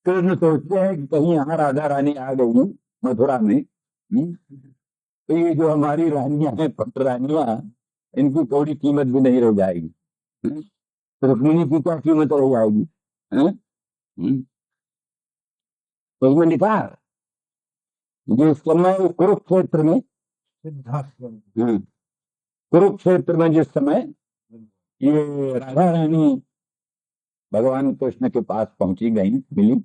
कृष्ण सोचते हैं कि कहीं यहाँ राधा रानी आ गई मथुरा में, तो ये जो हमारी रानियां हैं, पट रानियां, इनकी थोड़ी कीमत भी नहीं रह जाएगी। तो रुक्मिणी की क्या कीमत रह जाएगी? हैं? तो उसमें लिखा जिस समय कुरुक्षेत्र में, कुरुक्षेत्र में जिस समय ये राधा रानी भगवान कृष्ण के पास पहुंची गई, मिली,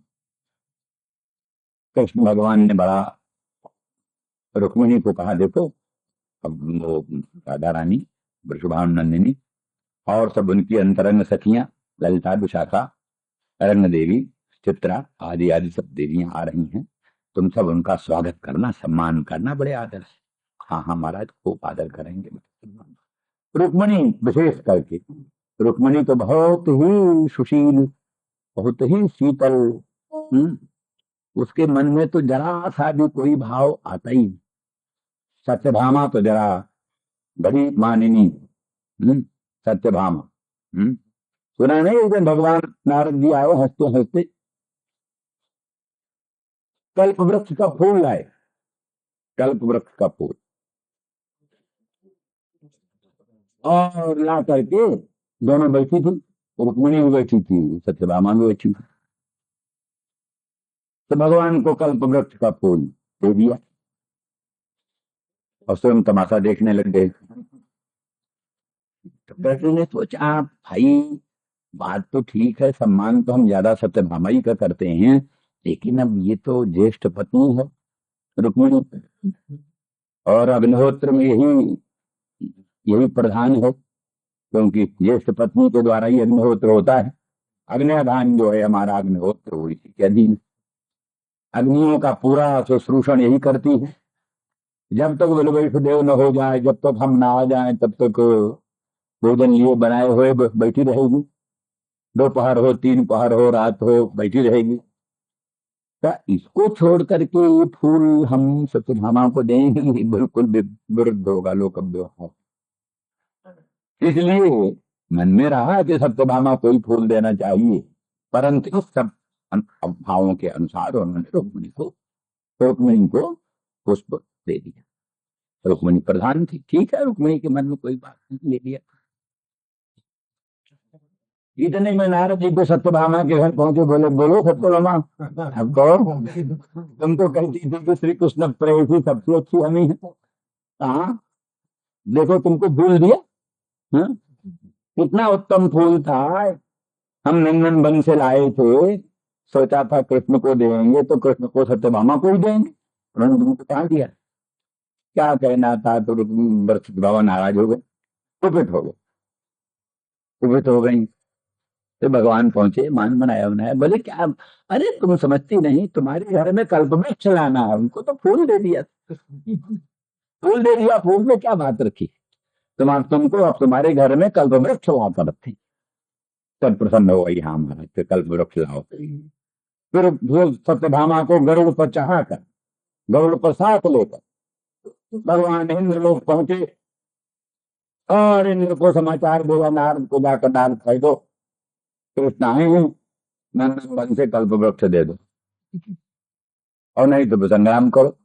कृष्ण भगवान ने बड़ा रुक्मिणी को कहा, देखो अब वो राधा रानी, वृषभानुनंदिनी और सब उनकी अंतरंग सखियां, ललिता, विशाखा, रंग देवी, चित्रा आदि आदि सब देवियां आ रही हैं, तुम सब उनका स्वागत करना, सम्मान करना बड़े आदर से। हाँ हाँ महाराज, खूब आदर करेंगे। रुक्मिणी विशेष करके, रुक्मिणी तो बहुत ही सुशील, बहुत ही शीतल, उसके मन में तो जरा सा भी कोई भाव आता ही नहीं। सत्यभामा तो जरा बड़ी मानिनी, सत्यभामा, सुना नहीं एक दिन भगवान नारद जी आए हंसते हंसते, कल्प वृक्ष का फूल लाए, कल्प वृक्ष का फूल, और ला करके दोनों बैठी थी, रुक्मिणी भी बैठी थी, सत्यभामा भी बैठी थी, तो भगवान को कल्प वृक्ष का फूल दे दिया और स्वयं तमाशा देखने लग गए। तो कृष्ण ने सोचा, भाई बात तो ठीक है, सम्मान तो हम ज्यादा सत्यभामा ही का करते हैं, लेकिन अब ये तो ज्येष्ठ पत्नी है रुक्मिणी, और अग्निहोत्र में यही यही प्रधान है, क्योंकि ज्येष्ठ पत्नी के द्वारा ही अग्निहोत्र होता है। अग्निधान जो है हमारा अग्निहोत्र, वो इसी के अधीन, अग्नियों का पूरा शुश्रूषण यही करती है। जब तक बलवैष्णदेव न हो जाए, जब तक हम ना आ जाए, तब तक भोजन लिए बनाए हुए बैठी रहेगी, दोपहर हो, तीन पहर हो, रात हो, बैठी रहेगी। तो इसको छोड़ करके ये फूल हम सत्यभामा को देंगे, बिल्कुल विरुद्ध होगा लोक व्यवहार। इसलिए मन में रहा कि सत्यभामा को ही फूल देना चाहिए, परंतु सब भावों के अनुसार उन्होंने रुक्मिणी को पुष्प दे दिया। रुक्मिणी प्रधान थी, ठीक है, रुक्मिणी के मन में कोई बात नहीं, ले लिया। इतने में नारद जी को सत्यभामा के घर पहुंचे, बोले, बोलो सत्यभामा, अब कहो, तुम तो कहती थी कि श्री कृष्ण प्रेयसी सबसे अच्छी हमी है, हाँ देखो तुमको फूल दिया, हाँ? कितना उत्तम फूल था, हम नंदन वन से लाए थे, सोचा था कृष्ण को देंगे तो कृष्ण को सत्यभामा को ही देंगे, उन्होंने तुमको कहा दिया, क्या कहना था? तो बाबा नाराज हो गए, कुपित हो गए, कुपित हो गई। तो भगवान पहुंचे, मान बनाया बनाया, बोले क्या, अरे तुम समझती नहीं, तुम्हारे घर में कल्पवृक्ष लाना है, उनको तो फूल दे दिया, फूल दे दिया, फूल में क्या बात रखी, तुमको अब तुम्हारे घर में कल्पवृक्ष ला कर रखे। तब प्रसन्न हो गई, हाँ महाराज, फिर कल्पवृक्ष लाओ। फिर सत्यभामा को गरुड़ पर चढ़ाकर, गरुड़ पर साथ लेकर भगवान इंद्र लोग पहुंचे, और इंद्र को समाचार दिया, नारद को जाकर नारद कह दो कृष्ण आए हैं, नंदन वन से कल्प वृक्ष दे दो, और नहीं तो संग्राम करो।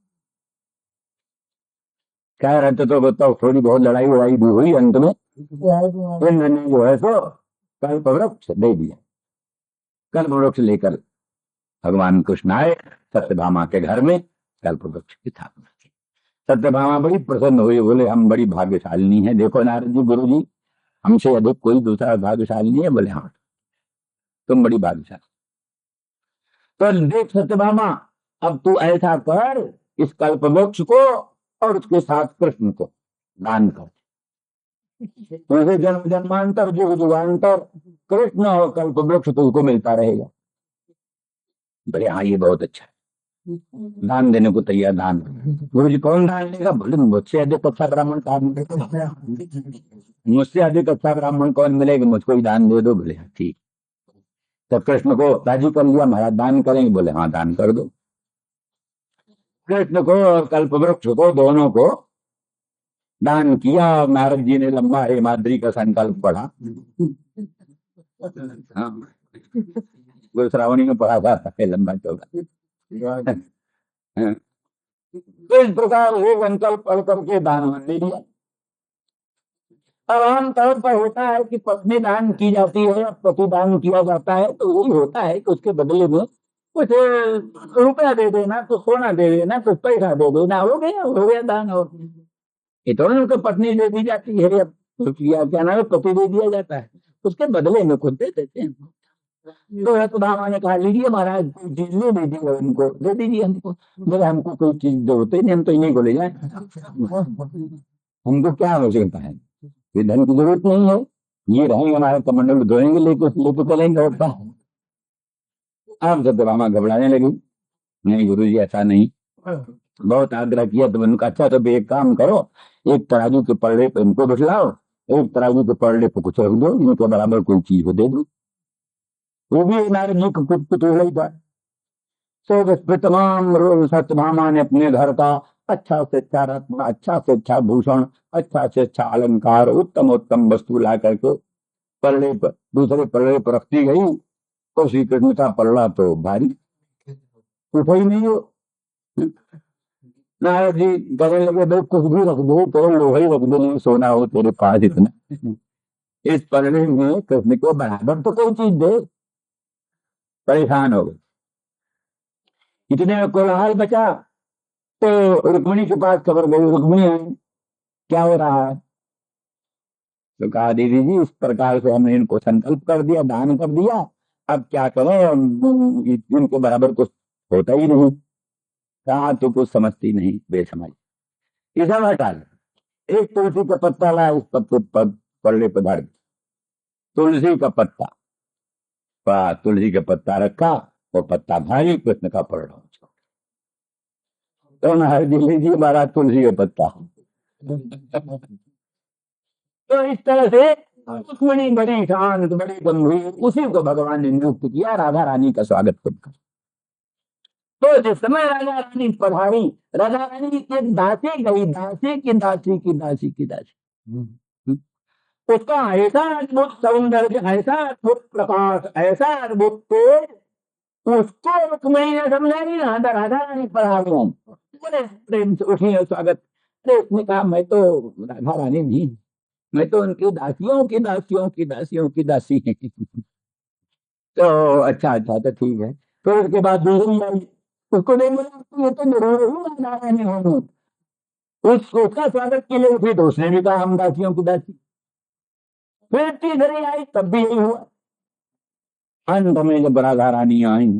कह रहे तो बताओ, थोड़ी बहुत लड़ाई वड़ाई भी हुई, अंत में इंद्र ने जो है सो कल्प वृक्ष दे दिया। कल्प वृक्ष लेकर भगवान कृष्ण आए सत्यभामा के घर में, कल्प वृक्ष की स्थापना की। सत्यभामा बड़ी प्रसन्न हुई, बोले हम बड़ी भाग्यशालिनी है, देखो नारद जी, गुरु जी, हमसे अधिक कोई दूसरा भाग्यशाली नहीं है। बोले हाँ, तुम बड़ी भाग्यशाली। तो देख सत्यभामा, अब तू ऐसा कर, इस कल्प वृक्ष को और उसके साथ कृष्ण को दान कर, तुझे जन्म जन्मांतर युग युगांतर कृष्ण और कल्प वृक्ष तुझको मिलता रहेगा। बोले हाँ, ये बहुत अच्छा है, दान देने को तैयार। दान गुरु जी कौन दान लेगा? बोले मुझसे अधिक अच्छा ब्राह्मण कौन मिलेगा, मुझसे अधिक अच्छा ब्राह्मण कौन मिलेगा, मुझको ही दान दे दो। बोले हाँ ठीक। तो कृष्ण को राजी कर लिया, महाराज दान करेंगे? बोले हाँ दान कर दो। कृष्ण को और कल्प वृक्ष को, दोनों को दान किया। नारद जी ने लंबा हेमाद्री का संकल्प पढ़ा, हाँ, वो श्रावणी में पढ़ा जाता है लंबा चौड़ा। हाँ। तो इस प्रकार एक संकल्प पढ़ करके दान दे दिया। अब आमतौर पर होता है कि पत्नी दान की जाती है, पति दान किया जाता है, तो यही होता है कि उसके बदले में कुछ रुपया दे देना, कुछ सोना दे देना, कुछ पैसा दे देना, हो गया दान। और ये तो उनको पत्नी दे दी जाती है, अब क्या नाम है, पति दे दिया जाता है, उसके बदले में खुद दे देते हैं। तो रतुदामा ने कहा लीजिए महाराज कोई चीज ले दीजिए, उनको दे दीजिए हमको। बोले हमको कोई चीज देते नहीं, हम तो इन्हीं को ले जाए, हमको क्या आवश्यकता है, ये धन की जरूरत नहीं है, ये रहेंगे हमारे कमंडल धोएंगे, लेके चलेंगे होता है। अब सत्यभामा घबराने लगी, नहीं गुरु जी ऐसा नहीं। बहुत आग्रह किया तो उनका अच्छा तो एक काम करो, एक तराजू के पल्ले पे इनको बिठलाओ, एक तराजू के पल्ले पे कुछ रख दो, इनको बराबर कोई चीज दे दो। वो भी नारी जी को कुछ ही था। तो तमाम सत्यभामा ने अपने घर का अच्छा से अच्छा रत्न, अच्छा से अच्छा भूषण, अच्छा से अच्छा अलंकार, उत्तम उत्तम वस्तु ला करके पल्ले पर, दूसरे पल्ले पर रखती गई। तो श्री कृष्ण का पल्ला तो भारी, उठा ही नहीं हो। नारद जी कहने लगे भाई कुछ भी रख दो, तो लोहा ही रख दो, नहीं सोना हो तेरे पास इतना, इस पल्ले में कृष्ण को बराबर तो कोई चीज दे। परेशान हो गए। इतने में कोलाहल बचा, तो रुक्मिणी के पास खबर गई, रुक्मिणी आई, क्या हो रहा है। तो कहा दीदी जी इस प्रकार से हमने इनको संकल्प कर दिया, दान कर दिया, अब क्या करें, इनके बराबर कुछ होता ही नहीं। कहा तो कुछ समझती नहीं, बेसमझ। इसे हटा ले, एक तुलसी का पत्ता लाया, उस पत्ते पर पल्ले पर धर, तुलसी का पत्ता, तुलसी का पत्ता रखा, वो पत्ता भारी, कृष्ण का पल्ला। तो नारद जी लीजिए महाराज तुलसी का पत्ता। तो इस तरह से रुक्मिणी बड़ी शांत, बड़ी गंभीर, उसी को भगवान ने नियुक्त किया राधा रानी का स्वागत करके। तो जिस समय राजा रानी पधारी, राधा रानी की एक दासी गई, दासी की दासी की दासी की दासी, उसका ऐसा अद्भुत सौंदर्य, ऐसा अद्भुत प्रकाश, ऐसा अद्भुत तेज, उसको रुक्मिणी ने समझा नहीं, राधा राधा रानी पधार गई, बड़े प्रेम से उठी स्वागत। अरे उसने कहा मैं तो राधा रानी नहीं, मैं तो उनकी दासियों की दासियों की दासियों की दासी है। तो अच्छा अच्छा तो ठीक है। फिर उसके बाद दूसरी आई, उसको नहीं बोला ये तो जरूर ही राधा रानी होंगे, उसका स्वागत के लिए उठी, तो उसने भी कहा हम दासियों की दासी। फिर तीसरी आई, तब भी यही हुआ। अंत में जब राधा रानी आई,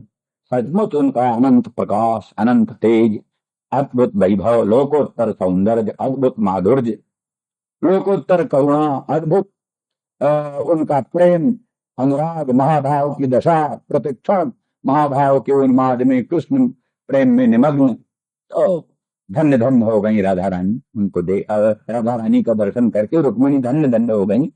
सचमुच उनका अनंत प्रकाश, अनंत तेज, अद्भुत वैभव, लोकोत्तर सौंदर्य, अद्भुत माधुर्य, लोकोत्तर करुणा, अद्भुत उनका प्रेम, अनुराग, महाभाव की दशा, प्रतिक्षण महाभाव के उन्माद में, कृष्ण प्रेम में निमग्न। तो धन्य धन्य हो गई राधा रानी, उनको राधा रानी का दर्शन करके रुक्मिणी धन्य धन्य हो गई,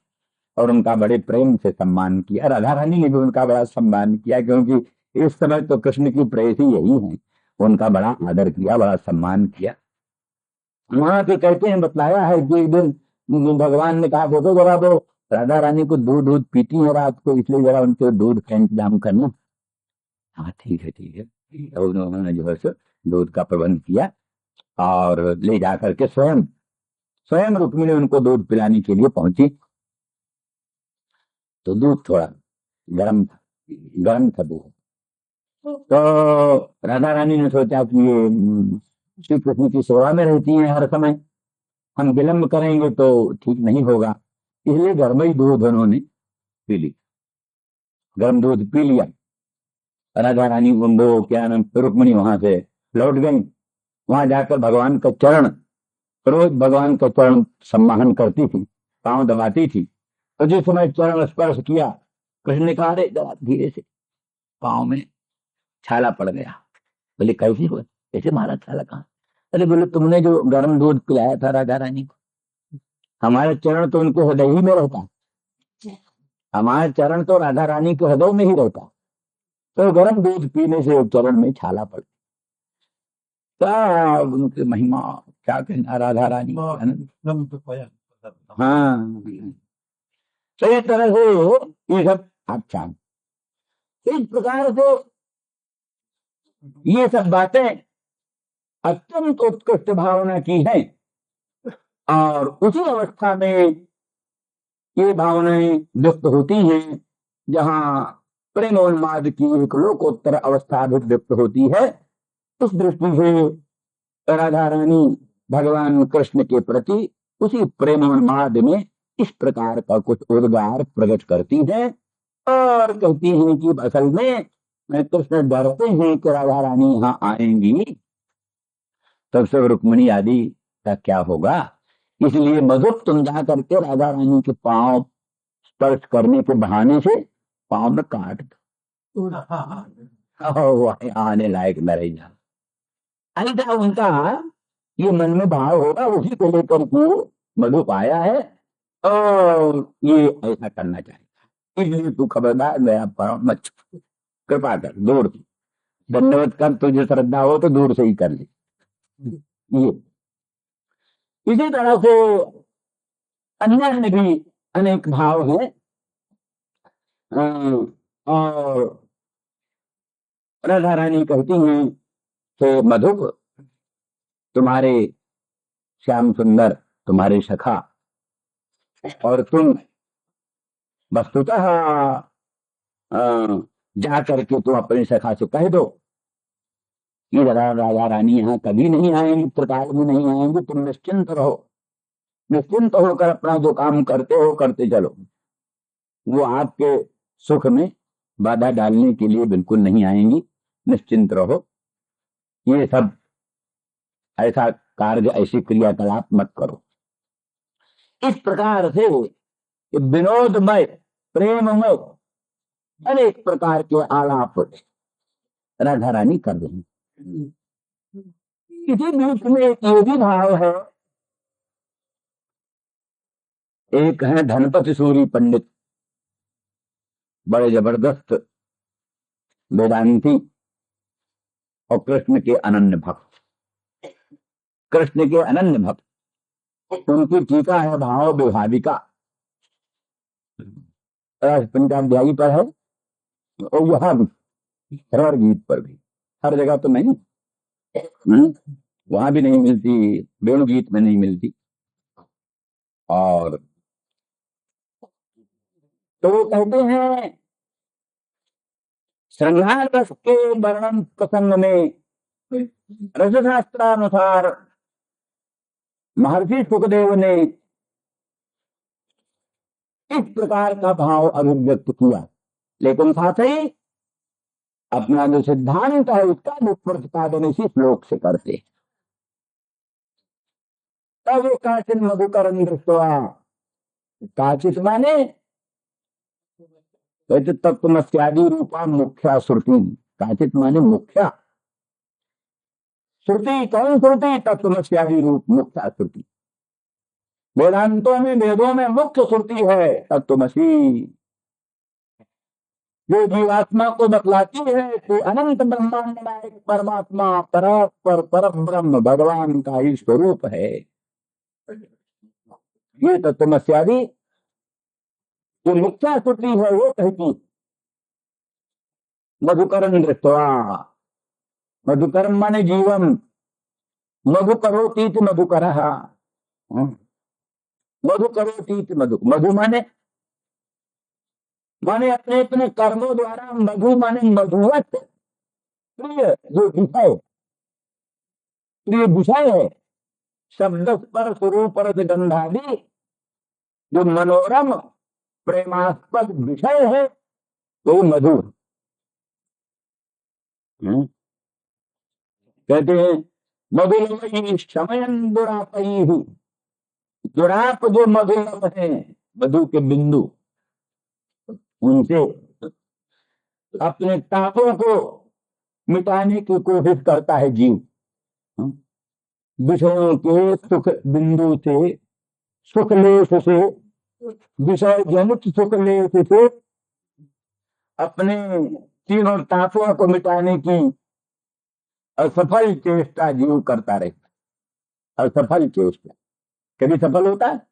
और उनका बड़े प्रेम से सम्मान किया। राधा रानी ने भी उनका बड़ा सम्मान किया, क्योंकि इस समय तो कृष्ण की प्रेयसी यही है, उनका बड़ा आदर किया, बड़ा सम्मान किया। वहां पे कहते हैं, बतलाया है कि एक दिन भगवान ने कहा देखो जरा वो राधा रानी को दूध पीती है रात को, इसलिए जरा उनके दूध का इंतजाम करना। हाँ ठीक है ठीक है। तो उन्होंने जो है सो दूध का प्रबंध किया, और ले जाकर के स्वयं स्वयं रुक्मिणी उनको दूध पिलाने के लिए पहुंची। तो दूध थोड़ा गर्म था, गर्म था दूध। तो राधा रानी ने सोचा कि ये श्री कृष्ण की सेवा में रहती है हर समय, हम विलंब करेंगे तो ठीक नहीं होगा, इसलिए गर्म ही दूध उन्होंने पी ली, गर्म दूध पी लिया। राधा रानी वो क्या नाम, रुक्मिणी वहां से लौट गई। वहां जाकर भगवान का चरण, रोज भगवान का चरण सम्मान करती थी, पांव दबाती थी। तो जिस समय चरण स्पर्श किया, कृष्ण ने कहा अरे जरा धीरे से, पांव में छाला पड़ गया। बोले कैसी हुआ, कैसे मारा छाला, कहाँ। अरे बोले तुमने जो गर्म दूध पिलाया था राधा रानी को, हमारे चरण तो उनके हृदय ही में रहता, हमारे चरण तो राधा रानी के हृदय में ही रहता, तो गर्म दूध पीने से चरण में छाला पड़, क्या उनकी महिमा, क्या कहना राधा रानी। हाँ, तो इस तरह से ये सब। अच्छा, इस प्रकार से ये सब बातें अत्यंत उत्कृष्ट भावना की हैं और उसी अवस्था में ये भावनाएं व्यक्त होती हैं जहां प्रेमोन्माद की एक लोकोत्तर अवस्था भी व्यक्त होती है। इस दृष्टि से राधा रानी भगवान कृष्ण के प्रति उसी प्रेमोन्माद में इस प्रकार का कुछ उद्गार प्रकट करती है और कहती हैं कि असल में कृष्ण डरते हैं कि राधा रानी यहाँ आएंगी तब सब रुक्मिणी आदि का क्या होगा, इसलिए मधुप तुम जा करके राधा रानी के पांव स्पर्श करने के बहाने से पांव में काट दो, आने लायक न रह जा। ऐसा उनका ये मन में भाव होगा, उसी को लेकर के मधुप आया है और ये ऐसा करना चाहेगा, इसलिए तू खबरदार मेरा पांव मत छू, कृपा कर दूर से दंडवत कर, तुझे श्रद्धा हो तो दूर से ही कर ले। ये इसी तरह से अन्य में भी अनेक भाव है और राधा रानी कहती हैं कि मधुप तुम्हारे श्याम सुंदर तुम्हारे सखा और तुम वस्तुतः जा करके तुम अपने सखा से कह दो कि राजा रानी यहाँ कभी नहीं आएंगी, प्रकाश में नहीं आएंगे, तुम निश्चिंत रहो, निश्चिंत होकर अपना जो काम करते हो करते चलो, वो आपके सुख में बाधा डालने के लिए बिल्कुल नहीं आएंगी, निश्चिंत रहो। ये सब ऐसा कार्य ऐसी क्रियाकलाप मत करो। इस प्रकार से विनोदमय प्रेममय अनेक प्रकार के आलाप राधा रानी कर रही। इसी बीच में ये भी भाव है, एक है धनपति सूरी पंडित, बड़े जबरदस्त वेदांती और कृष्ण के अनन्य भक्त, कृष्ण के अनन्य भक्त, उनकी टीका है भाव विभाविका, पंचाध्यायी पर है और यहाँ भी हर गीत पर भी, हर जगह तो नहीं, वहां भी नहीं मिलती, वेणु गीत में नहीं मिलती। और तो वो कहते हैं श्रृंगार रस के वर्णन प्रसंग में रसशास्त्रानुसार महर्षि सुखदेव ने इस प्रकार का भाव अभिव्यक्त किया, लेकिन साथ ही अपना जो सिद्धांत है उसका भी प्रतिपादन इसी श्लोक से करते। तब काचित मधुकरण दृष्टवा, काचित माने तत्वमस्यादि रूपा मुख्या श्रुति, काचित माने मुख्या श्रुति, कौन श्रुति? तत्वमस्यादि रूप मुख्या श्रुति, वेदांतों में वेदों में मुख्य श्रुति है तत्वमसी, जो जीवात्मा को बतलाती है कि अनंत ब्रह्मांड नायक परमात्मा परात्पर परम ब्रह्म भगवान का ही स्वरूप है। ये तत्वमस्यादि जो मुख्य श्रुति है वो कहती मधुकरण दृष्टवा, मधुकरम माने जीवम, मधु करोतीत मधुकरः, मधु करोतीत मधु, मधु माने अपने अपने कर्मों द्वारा, मधु माने मधुवत प्रिय, जो विषय प्रिय विषय है, शब्द पर स्वरूप गंधादि जो मनोरम प्रेमास्पद विषय है वो मधु। कहते हैं मधुलमयी शमयन दुरापयी, दुराप जो मधुलम है, मधु के बिंदु, उनसे अपने तापों को मिटाने की कोशिश करता है जीव। विषयों के सुख बिंदु से, सुख लेश से, विषय जनित सुख लेश से अपने तीनों तापों को मिटाने की असफल चेष्टा जीव करता रहता, असफल चेष्टा। कभी सफल होता है?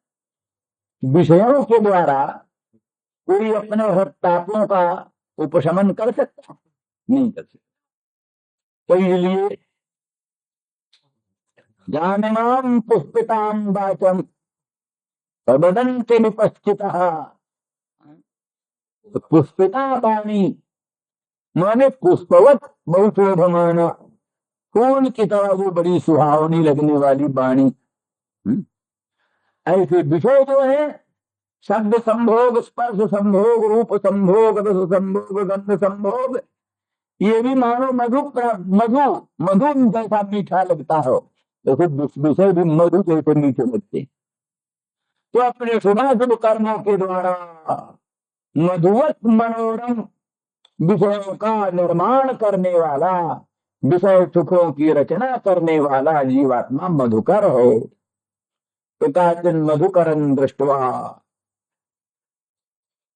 विषयों के द्वारा कोई अपने तापों का उपशमन कर सकता? नहीं कर सकता। तो इसलिए जानिमाम पुष्पिताम वाचम प्रबदन्ति विपश्चितः। तो पुष्पिता वाणी माने पुष्पवत बहुशोभमाना, फूल की तरह वो बड़ी सुहावनी लगने वाली वाणी। ऐसे विषय जो है शब्द संभोग, स्पर्श संभोग, रूप संभोग, रस संभोग, गंध संभोग, ये भी मानो मधु मधु मधु जैसा मीठा लगता हो, तो फिर विषय भी मधु जैसे मीठे लगते। तो अपने शुभाशुभ कर्मों के द्वारा मधुवत मनोरम विषयों का निर्माण करने वाला, विषय सुखों की रचना करने वाला जीवात्मा मधुकर है। तो काचिन मधुकरन दृष्टवा,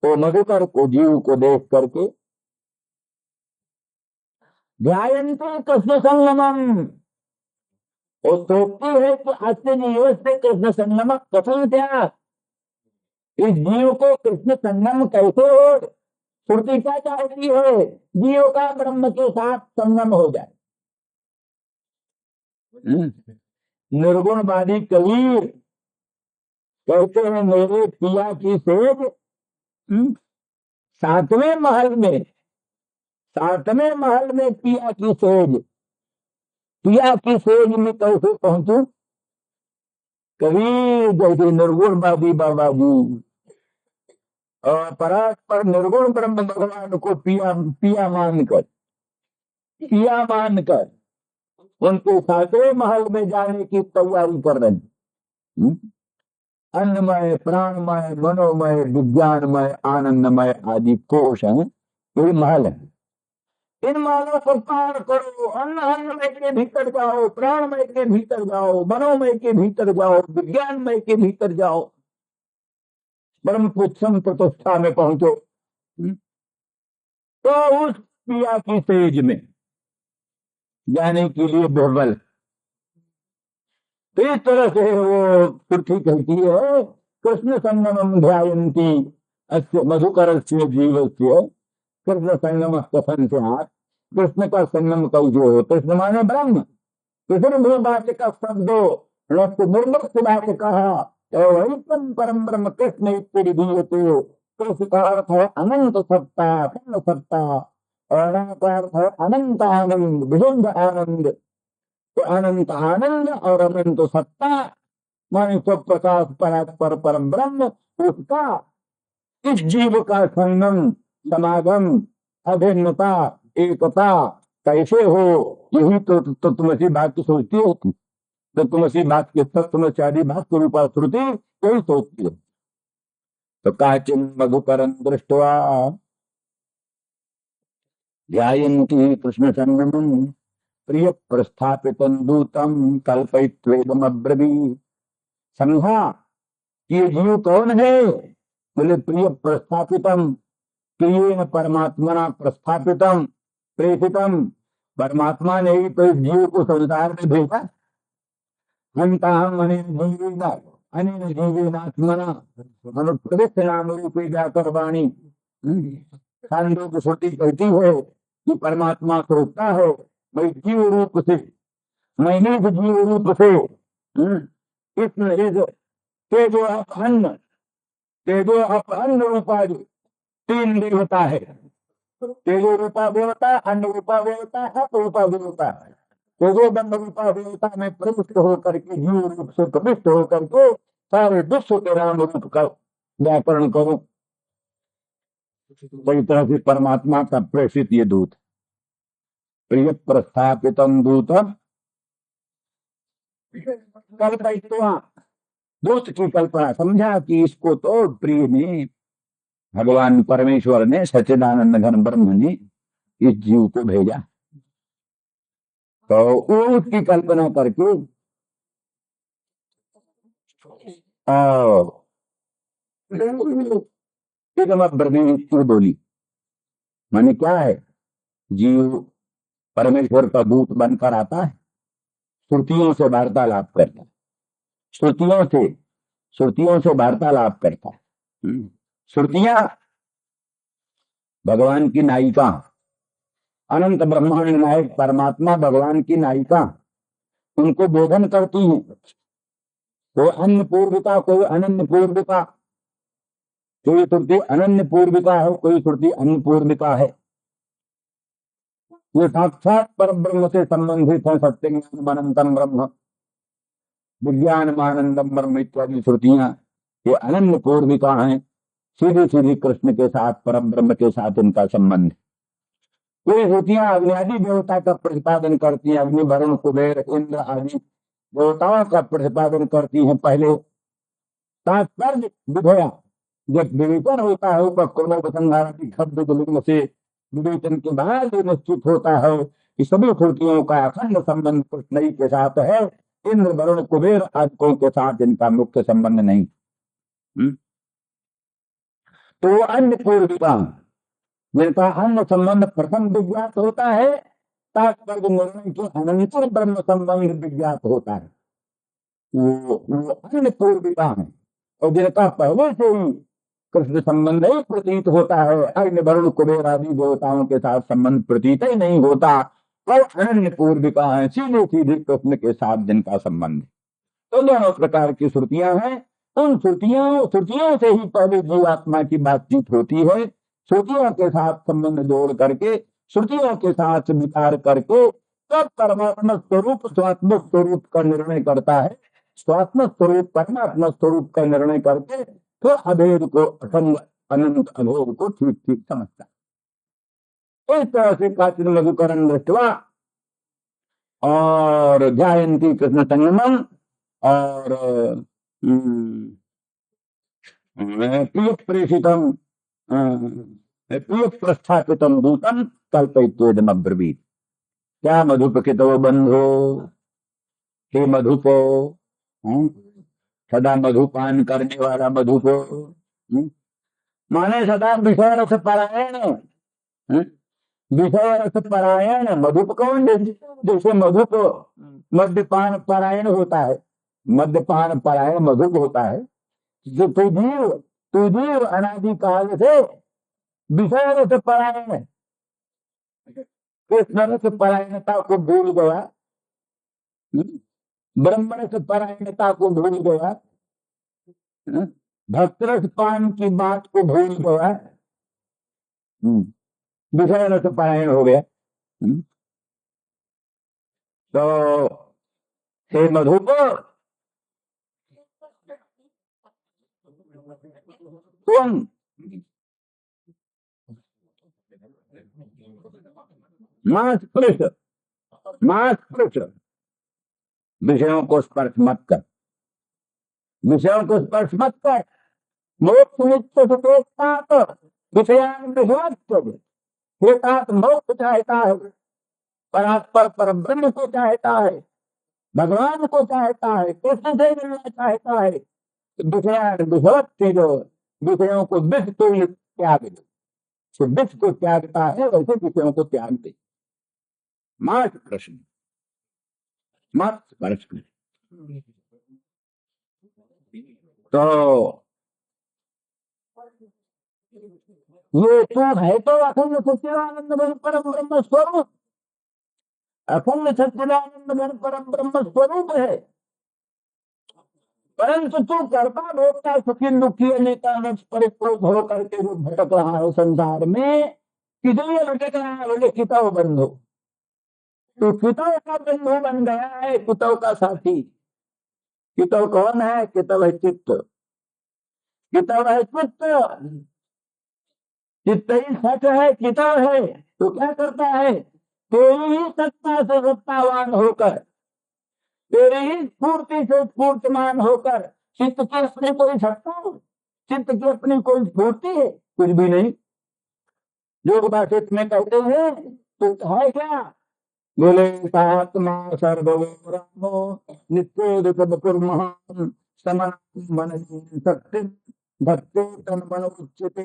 तो मधुकर को, जीव को देख करके ध्यायन्ते कृष्ण संगमम, वो सोचती है कि अच्छे जीव से कृष्ण संगम कथन क्या, इस जीव को कृष्ण संगम कैसे हो। श्रुति क्या चाहती है, जीव का ब्रह्म के साथ संगम हो जाए। निर्गुणवादी कबीर कहते हैं मेरे पिया की सेज सातवें महल में, सातवें महल में पिया की सेज, पिया की सेज में कैसे पहुंचू। कबीर जैसे निर्गुणवादी बाबा जी और परात्पर निर्गुण ब्रह्म भगवान को पिया पिया मानकर, पिया मानकर उनके सातवें महल में जाने की तैयारी कर रहे हैं। अन्नमय, प्राणमय, मनोमय, विज्ञानमय, आनंदमय आदि कोश हैं, ये महल है। इन महलों को पार करो, अन्नमय के भीतर जाओ, प्राणमय के भीतर जाओ, मनोमय के भीतर जाओ, विज्ञानमय के भीतर जाओ, ब्रह्म पुच्छम प्रतिष्ठा में पहुंचो। तो उस पिया की तेज में जाने के लिए बेबल, तो इस तरह से वो पृथ्वी कहती है कृष्ण संगमम ध्यायन्ति अस्य मधुकर से जीव से, कृष्ण संगम कथन से हाथ, कृष्ण का संगम कैसे हो। कृष्ण माने ब्रह्म, कृष्ण भूवाच्य का शब्दो लक्ष्य निर्मुक्त वाच्य कहा, वही परम ब्रह्म कृष्ण इत्यादि। कृष्ण का अर्थ है अनंत सत्ता, पूर्ण सत्ता, और का अर्थ है अनंत आनंद, विशुद्ध आनंद। तो अनंत आनंद और अनंत सत्ता माने सब प्रकाश परात्पर परम ब्रह्म, उसका इस जीव का संगम, समागम, अभिन्नता, एकता कैसे हो। यही तो तुम ऐसी बात तो सोचती हो, तो तुम ऐसी बात के तत्व में चारी बात के रूपा श्रुति यही सोचती है। तो काचिन मधुकरन दृष्टवा ध्यायन्ति कृष्ण संगमम प्रिय प्रस्थापित दूतम कल्पयित्वेदमब्रवीत्। समझा कि ये जीव कौन है, बोले प्रिय प्रस्थापितम, प्रिय परमात्मना प्रस्थापितम, प्रेषितम, परमात्मा ने ही तो इस जीव को संसार में भेजा। हंता हम अनिल जीवेनात्मना अनुप्रविष्ट नाम रूपी जाकर वाणी। श्रुति कहती है कि परमात्मा सोचता है मैं जीव रूप से, मैंने जीव रूप से इस तेजो अन्न, तेजो अन्न रूपा जो तीन देवता है, तेजो रूपा देवता, अन्न रूपा देवता, अप रूपा देवता। तेजो ब्रह्म रूपा देवता में प्रविष्ट होकर के, जीव रूप से प्रविष्ट होकर के सारे विश्व के राम रूप का व्याकरण करो। बड़ी तरह से परमात्मा का प्रेषित ये दूत, प्रिय प्रस्थापितम दूतम कल्पयित्वा, दूत की कल्पना, समझा कि इसको तो प्रिय ने, भगवान परमेश्वर ने, सच्चिदानंद घन ब्रह्म ने इस जीव को भेजा। तो उसकी कल्पना करके ब्रह्म बोली, माने क्या है, जीव परमेश्वर का दूत बनकर आता है, श्रुतियों से वार्तालाप करता है, श्रुतियों से वार्तालाप करता है। श्रुतियां भगवान की नायिका, अनंत ब्रह्मांड नायक परमात्मा भगवान की नायिका उनको बोधन करती हैं। कोई अन्य पूर्विका, कोई अनन्य पूर्विका, कोई श्रुति अनन्य पूर्विका है, कोई श्रुति अन्य पूर्विका है। ये साक्षात पर ब्रह्म से संबंधित है। सत्य ज्ञान अनंतम ब्रह्म, विज्ञान आनंदम ब्रह्म इत्यादि श्रुतियां ये अनन्य पूर्विका हैं। सीधे सीधे कृष्ण के साथ, परम ब्रह्म के साथ इनका संबंध। कोई श्रुतियां अग्नि आदि देवता का प्रतिपादन करती हैं, अग्नि वरुण कुबेर इंद्र आदि देवताओं का प्रतिपादन करती हैं। पहले तात्पर्य विधया जब विवेचन होता है उपक्रमोपसंहारादि शब्द लिंग से विवेचन के बाद निश्चित होता है कि सभी श्रुतियों का अखंड संबंध कृष्ण ही के साथ है। इंद्र वरुण कुबेर आदिकों के साथ इनका मुख्य संबंध नहीं। तो अन्य पूर्विका जिनका अन्य संबंध प्रथम विज्ञात होता है, तात्पर्य निर्णय के अनंतर ब्रह्म संबंध विज्ञात होता है, वो अन्य पूर्विका है। और जिनका पहले से ही कृष्ण संबंध ही प्रतीत होता है, अग्नि वरुण कुबेर आदि देवताओं के साथ संबंध प्रतीत ही नहीं होता, और अनन्य पूर्विका है, सीधे सीधे कृष्ण के साथ जिनका संबंध। तो दोनों प्रकार की श्रुतियां हैं। उन श्रुतियों से ही पहले जीवात्मा की बातचीत होती है। श्रुतियों के साथ संबंध जोड़ करके, श्रुतियों के साथ विचार करके तब परमात्मा स्वरूप स्वात्म स्वरूप का निर्णय करता है। स्वात्म स्वरूप परमात्मा स्वरूप का निर्णय करके तो अभेद को, असंग अनंत अभेद को ठीक ठीक समझता है। इस तरह से काचिन मधुकरण दृष्टवा और ध्यायन्ती कृष्ण संगमम और प्रिय प्रेषितम प्रिय प्रस्थापितम दूतम कल्पयित्वेदमब्रवीत्। क्या मधुपकितो बंधो, हे मधुपो, सदा मधुपान करने वाला मधुपो, माने सदा विषय रस परायण, विषय रस परायण। मधुप कौन? जैसे मधुप मद्यपान परायण होता है, मद्यपान परायण मधुप होता है। जो तुझीव अनादिकाल से विषय रस परायण, कृष्ण रस परायणता को भूल गया, ब्रह्म रस परायणता को भूल गया, भक्त रस पान की बात को भूल गया, विषय रस परायण हो गया। तो हे मधुप, तुम मांस स्पृश विषयों को स्पर्श मत कर, विषयों को स्पर्श मत कर। मोक्ष विषयान मोक्ष चाहता है, परात्पर पर ब्रह्म को चाहता है, भगवान को चाहता है, कृष्ण से मिलना चाहता है। विषयों को विष को त्याग दे, तो विष को त्यागता है वैसे विषयों को त्याग दे। मार्च प्रश्न मत स्पर्श कर। तो ये तो है तो अखंड सच्चिदानंद परम ब्रह्म स्वरूप, अखंड सच्चिदानंद परम ब्रह्म स्वरूप है। परंतु तू करता भोगता सुखी दुखी अनेकानंद परिप्रोध हो करके जो भटक रहा है संसार में, किसलिए भटक रहा है? बोले किताब बंधु। तो किताब का बंधु बन गया है, किताब का साथी। किताब कौन है? किताब है चित्त, किताब है चित्त, चित्त ही सच है, किताब है। तो क्या करता है? तेरी ही सत्ता से सत्तावान होकर, तेरे ही स्फूर्ति से स्फूर्तिमान होकर, चित्त की अपनी कोई सत्ता, चित्त की अपनी कोई स्फूर्ति है? कुछ भी नहीं। योग भाषित में कहते हैं तो है क्या? बोले आत्मा सर्वो नित्योदित महान समन मन शक्ति भक्ति तन मन उच्चते।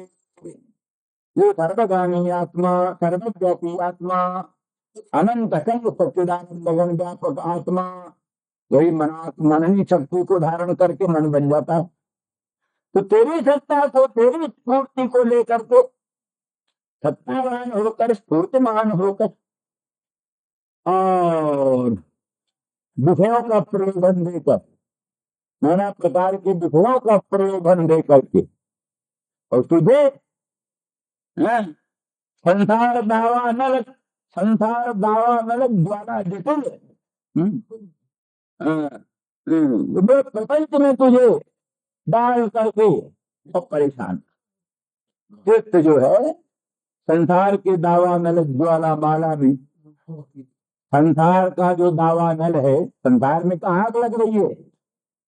ये सर्वगामी आत्मा, सर्वव्यापी आत्मा, अनंत अखंड सच्चिदानंद भगवान व्यापक आत्मा, वही मननी शक्ति को धारण करके मन बन जाता है। तो तेरी सत्ता को, तेरी स्फूर्ति को लेकर के सत्तावान होकर, स्फूर्तिमान होकर और विषयों का प्रलोभन देकर, नाना प्रकार के विषयों का प्रलोभन दे करके, और तुझे संसार दावा न लग, संसार दावा न लग ज्वाला जटिल, प्रपंच में तुझे डाल करके सब परेशान। चित्त जो है संसार के दावा नल ज्वाला माला में, संसार का जो दावा नल है, संसार में कहाँ आग लग रही है,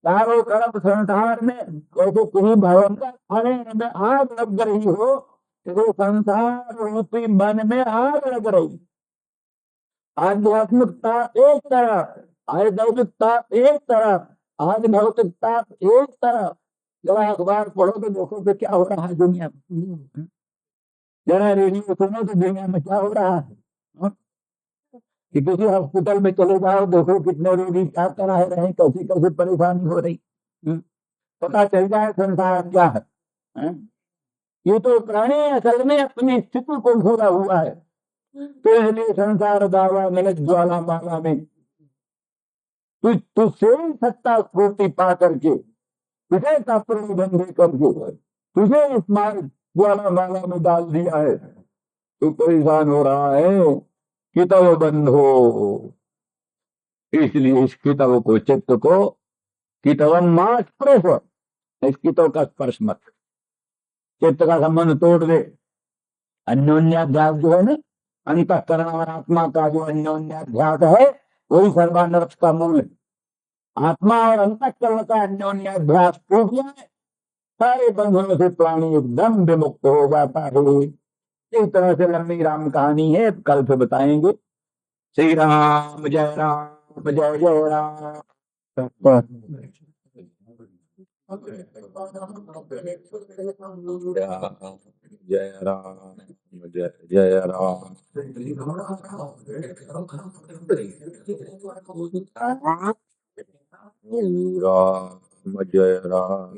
चारों तरफ संसार में जैसे किसी भयंकर अरण्य में आग लग रही हो, तो संसार रूपी मन में आग लग रही। आध्यात्मिकता एक तरफ, आध्यात्मिकता एक तरफ, आज भौतिकता एक तरफ। जरा अखबार पढ़ो तो देखो कि क्या हो रहा है दुनिया में, जरा रेडियो सुनो तो दुनिया में क्या हो रहा है। कि किसी हॉस्पिटल में चले जाओ, देखो कितने रोगी क्या करा रहे हैं, कैसी कैसी परेशानी हो रही, पता चल जाए संसार क्या है। ये तो प्राणी असल में अपनी स्थिति को भूला हुआ है। तो इसलिए संसार दावा नलक ज्वाला माला में तुझसे सत्ता स्फूर्ति पा करके, तुझे का प्रलोभन दे करके तुझे इस मार्ग ज्वाला माला में डाल दिया है। तू परेशान हो रहा है कि तब बंद हो, इसलिए इस किताब को, चित्त को कितवम मां स्पर्श, इस किताब का स्पर्श मत, चित्त का संबंध तोड़ दे। अन्योन्याध्यास जो है ना, अंतःकरण और आत्मा का जो अन्योन्याध्यास है, वही सर्वानर्थ का मूल है। आत्मा और अंतःकरण का अन्योन्याध्यास टूट जाए, सारे बंधनों से प्राणी एकदम विमुक्त हो जाता है। इस तरह से लंबी राम कहानी है, कल से बताएंगे। श्री राम जय राम जय जय राम। जय राम जय जय राम। राम जय राम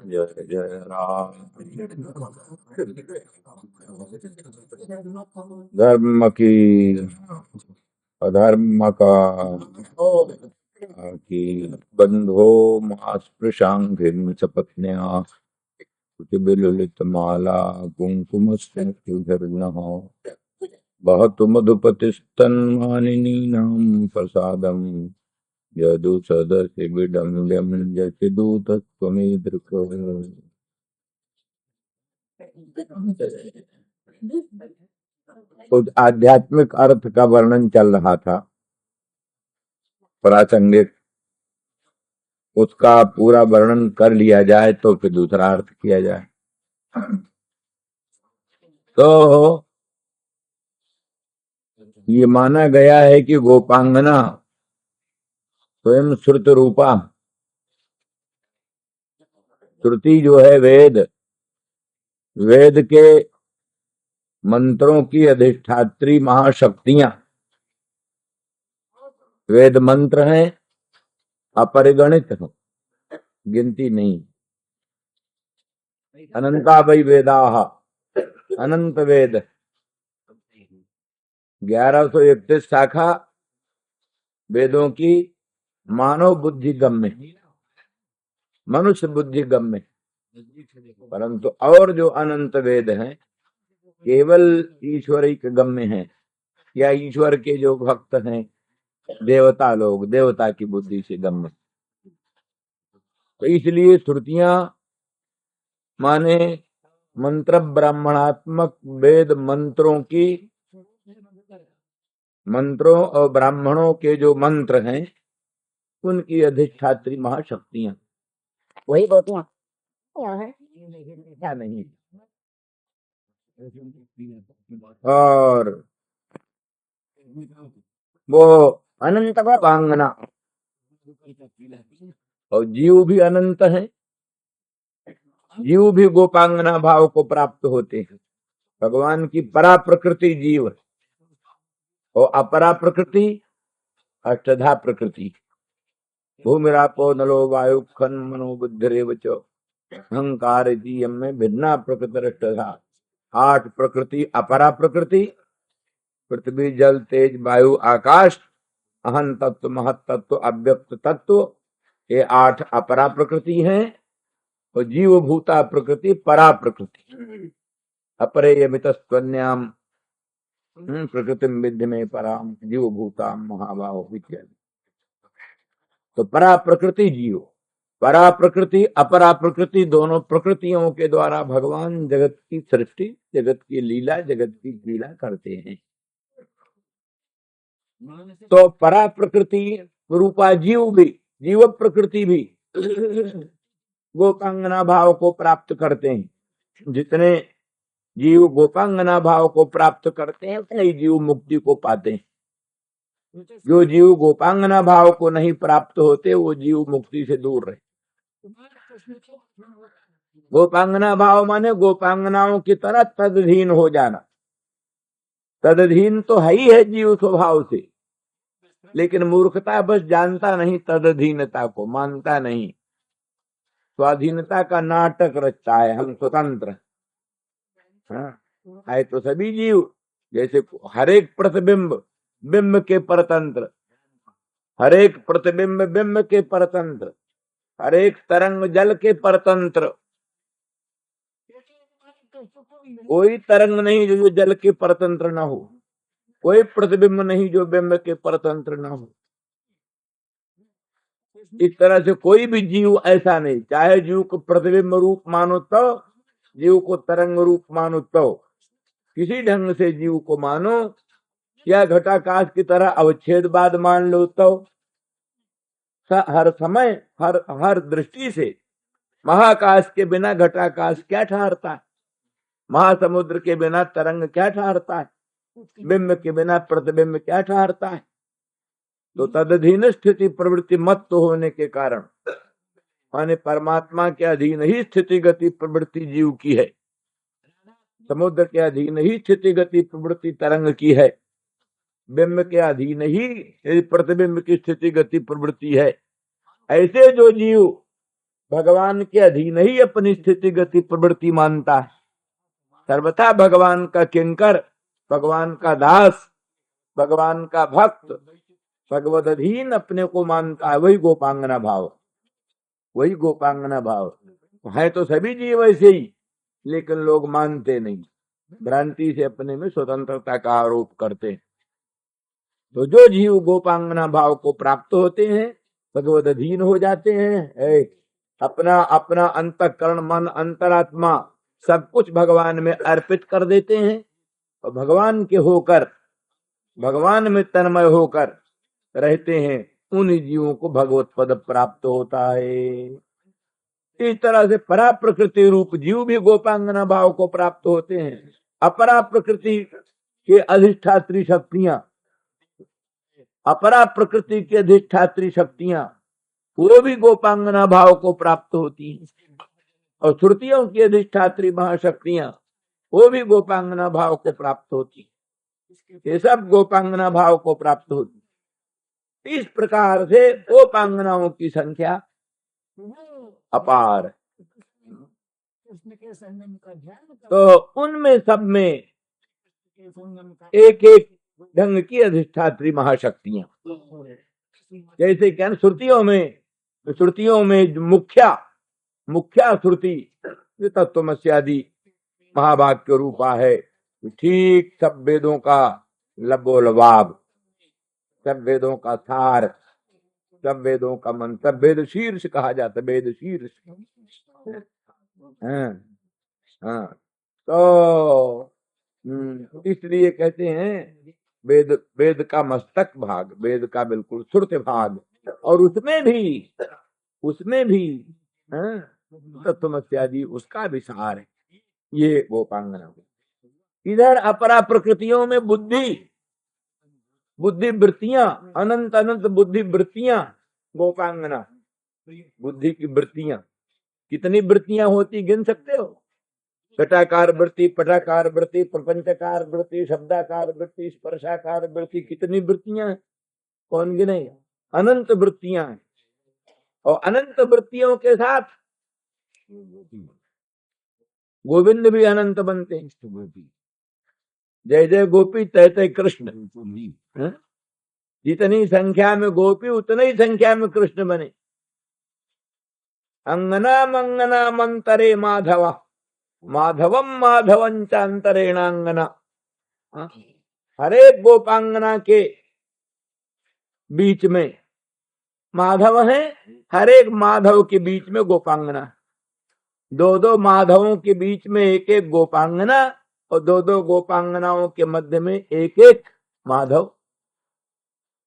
जय जय राम। धर्म की अधर्म का की बंधो मास्पृशांघ्रिं सपत्न्या कुटिबिललित माला कुंकुमस्फटिकधर्णः बहतु मधुपतिस्तन्मानिनीनां प्रसादं यदु सदसि विडम्ब्यं यति दूतस्त्वमीदृक्। तो आध्यात्मिक अर्थ का वर्णन चल रहा था प्रासंगिक, उसका पूरा वर्णन कर लिया जाए तो फिर दूसरा अर्थ किया जाए। तो ये माना गया है कि गोपांगना स्वयं श्रुत रूपा, श्रुति जो है वेद, वेद के मंत्रों की अधिष्ठात्री महाशक्तियां, वेद मंत्र हैं, अपरिगणित हैं, गिनती नहीं। अनंता वै वेदाः, अनंत वेद, 1131 शाखा वेदों की मानव बुद्धि गम्य, मनुष्य बुद्धि गम्य, परंतु और जो अनंत वेद हैं केवल ईश्वरिक गम्य हैं, या ईश्वर के जो भक्त हैं देवता लोग, देवता की बुद्धि से गम्य। तो इसलिए श्रुतियां माने मंत्र ब्राह्मणात्मक वेद मंत्रों की, मंत्रों और ब्राह्मणों के जो मंत्र हैं उनकी अधिष्ठात्री महाशक्तियां, वही बोतुआ क्या नहीं। और वो अनंत गोपांगना, और जीव भी अनंत है, जीव भी गोपांगना भाव को प्राप्त होते हैं। भगवान की परा प्रकृति जीव और अपरा प्रकृति अष्टधा प्रकृति, भूमिरापो नलो वायु खन मनो बुद्धिरेव च अहंकार में भिन्ना प्रकृति अष्टधा। 8 प्रकृति अपरा प्रकृति, पृथ्वी जल तेज वायु आकाश, अहं तत्व महत तत्व अव्यक्त तत्व, ये 8 अपरा प्रकृति हैं। और जीव भूता प्रकृति परा प्रकृति। अपरे यमितस्त्वन्याम प्रकृति विद्य में पराम जीव भूता महाबाहो इत्यादि। तो परा प्रकृति जीव, परा प्रकृति अपरा प्रकृति, दोनों प्रकृतियों के द्वारा भगवान जगत की सृष्टि, जगत की लीला, जगत की क्रीड़ा करते हैं। तो परा प्रकृति रूपा जीव भी, जीव प्रकृति भी गोपांगना भाव को प्राप्त करते हैं। जितने जीव गोपांगना भाव को प्राप्त करते हैं उतने ही जीव मुक्ति को पाते हैं। जो जीव गोपांगना भाव को नहीं प्राप्त होते वो जीव मुक्ति से दूर रहे। गोपांगना भाव माने गोपांगनाओं की तरह तदधीन हो जाना। तदधीन तो है ही है जीव स्वभाव से, लेकिन मूर्खता बस जानता नहीं, तदधीनता को मानता नहीं। स्वाधीनता का नाटक रचता है, हम स्वतंत्र। हाँ, है तो सभी जीव जैसे हर एक प्रतिबिंब बिंब के परतंत्र, हर एक प्रतिबिंब बिंब के परतंत्र, हर एक तरंग जल के परतंत्र। कोई तरंग नहीं जो जल के परतंत्र ना हो, कोई प्रतिबिंब नहीं जो बिंब के परतंत्र ना हो। इस तरह से कोई भी जीव ऐसा नहीं, चाहे जीव को प्रतिबिंब रूप मानो तो, जीव को तरंग रूप मानो तो, किसी ढंग से जीव को मानो, या घटाकाश की तरह अवच्छेदवाद मान लो तो, हर समय हर दृष्टि से महाकाश के बिना घटाकाश क्या ठहरता है, महासमुद्र के बिना तरंग क्या ठहरता है, बिंब के बिना प्रतिबिंब क्या ठहरता है। तो तदधीन स्थिति प्रवृत्ति मत होने के कारण माने परमात्मा के अधीन ही स्थिति गति प्रवृत्ति जीव की है, समुद्र के अधीन ही स्थिति गति प्रवृत्ति तरंग की है, बिंब के अधीन ही प्रतिबिंब की स्थिति गति प्रवृत्ति है। ऐसे जो जीव भगवान के अधीन ही अपनी स्थिति गति प्रवृत्ति मानता है, सर्वथा भगवान का किंकर, भगवान का दास, भगवान का भक्त, भगवद अधीन अपने को मानता है, वही गोपांगना भाव, वही गोपांगना भाव है। तो सभी जीव ऐसे ही, लेकिन लोग मानते नहीं, भ्रांति से अपने में स्वतंत्रता का आरोप करते हैं। तो जो जीव गोपांगना भाव को प्राप्त होते हैं, भगवद अधीन हो जाते हैं, अपना अपना अंतःकरण मन अंतरात्मा सब कुछ भगवान में अर्पित कर देते हैं, और भगवान के होकर, भगवान में तन्मय होकर रहते हैं, उन जीवों को भगवत पद प्राप्त होता है। इस तरह से परा प्रकृति रूप जीव भी गोपांगना भाव को प्राप्त होते हैं। अपरा प्रकृति के अधिष्ठात्री शक्तियां, अपरा प्रकृति की अधिष्ठात्री शक्तियां वो भी गोपांगना भाव को प्राप्त होती हैं, और श्रुतियों की अधिष्ठात्री महाशक्तियां वो भी गोपांगना भाव को प्राप्त होती हैं। ये सब गोपांगना भाव को प्राप्त होती। इस प्रकार से गोपांगनाओं की संख्या अपार। तो उनमें सब में एक एक ढंग की अधिष्ठात्री महाशक्तियां, जैसे क्या श्रुतियों में मुख्या श्रुति तत्वमस्यादि महावाक्य रूपा है, ठीक सब वेदों का लबोलबाब, सब वेदों का सार, सब वेदों का मन, सब वेद शीर्ष कहा जाता, वेद शीर्ष। हाँ, तो इसलिए कहते हैं वेद का मस्तक भाग, वेद का बिल्कुल श्रुत भाग, और उसमें भी तत्वमस्यादि उसका विसार है, ये गोपांगना। इधर अपरा प्रकृतियों में बुद्धि वृत्तियां, अनंत अनंत बुद्धि वृत्तियां, गोपांगना बुद्धि की वृत्तियां। कितनी वृत्तियां होती गिन सकते हो? घटाकार वृत्ति, पटाकार वृत्ति, प्रपंचकार वृत्ति, शब्दाकार वृत्ति, स्पर्शाकार वृत्ति, कितनी वृत्तियां हैं, कौन गिनेगा? अनंत वृत्तियां हैं। और अनंत वृत्तियों के साथ गोविंद भी अनंत बनते हैं। जय जय गोपी तय तय कृष्ण। हाँ? जितनी संख्या में गोपी उतनी ही संख्या में कृष्ण बने। अंगना मंगना मंतरे माधव, माधवम माधवं चांतरेणांगना। हाँ? हर एक गोपांगना के बीच में माधव है, हर एक माधव के बीच में गोपांगना। दो दो माधवों के बीच में एक एक गोपांगना, और दो दो गोपांगनाओं के मध्य में एक एक माधव।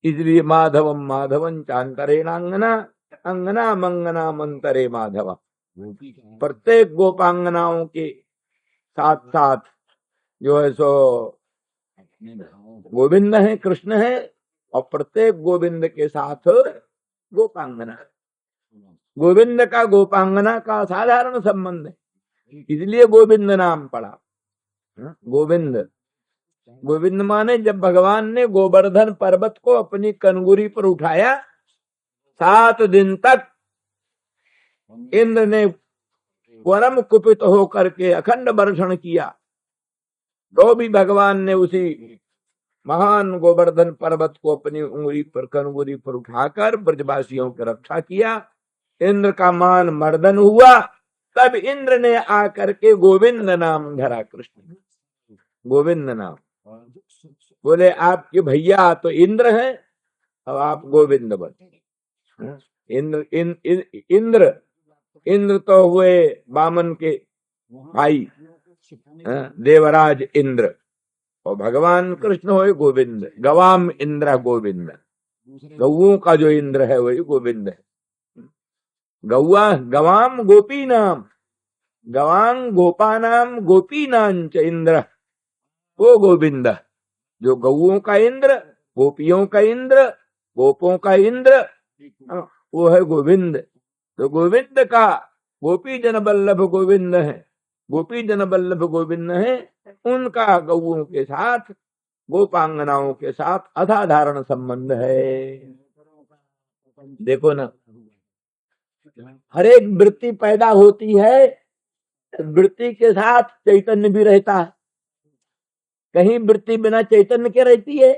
इसलिए माधवम माधवं चांतरेणांगना, अंगना मंगना मंतरे माधव। प्रत्येक गोपांगनाओं के साथ साथ जो है सो गोविंद है, कृष्ण है, और प्रत्येक गोविंद के साथ गोपांगना। गोविंद का गोपांगना का साधारण संबंध है, इसलिए गोविंद नाम पड़ा। गोविंद, गोविंद माने जब भगवान ने गोवर्धन पर्वत को अपनी कनगुरी पर उठाया, 7 दिन तक इंद्र ने परम कुपित होकर के अखंड वर्षण किया, तो भी भगवान ने उसी महान गोवर्धन पर्वत को अपनी उंगली पर कनगुरी पर उठाकर ब्रजवासियों की रक्षा किया। इंद्र का मान मर्दन हुआ, तब इंद्र ने आकर के गोविंद नाम धरा। कृष्ण गोविंद नाम बोले आपके भैया तो इंद्र हैं, अब आप गोविंद बने। इंद्र इंद्र तो हुए वामन के भाई, देवराज इंद्र, और भगवान कृष्ण हुए गोविंद। गवाम इंद्र गोविंद, गौओं का जो इंद्र है वही गोविंद है। गौआ गवाम गोपी नाम, गवाम गोपानाम गोपी नाम च इंद्र, वो गोविंद। जो गौओं का इंद्र, गोपियों का इंद्र, गोपों का इंद्र, वो है गोविंद। तो गोविंद का गोपी जन बल्लभ गोविंद है, गोपी जन बल्लभ गोविंद है। उनका गौओं के साथ, गोपांगनाओं के साथ असाधारण संबंध है। देखो ना, हर एक वृत्ति पैदा होती है, वृत्ति के साथ चैतन्य भी रहता है। कहीं वृत्ति बिना चैतन्य के रहती है?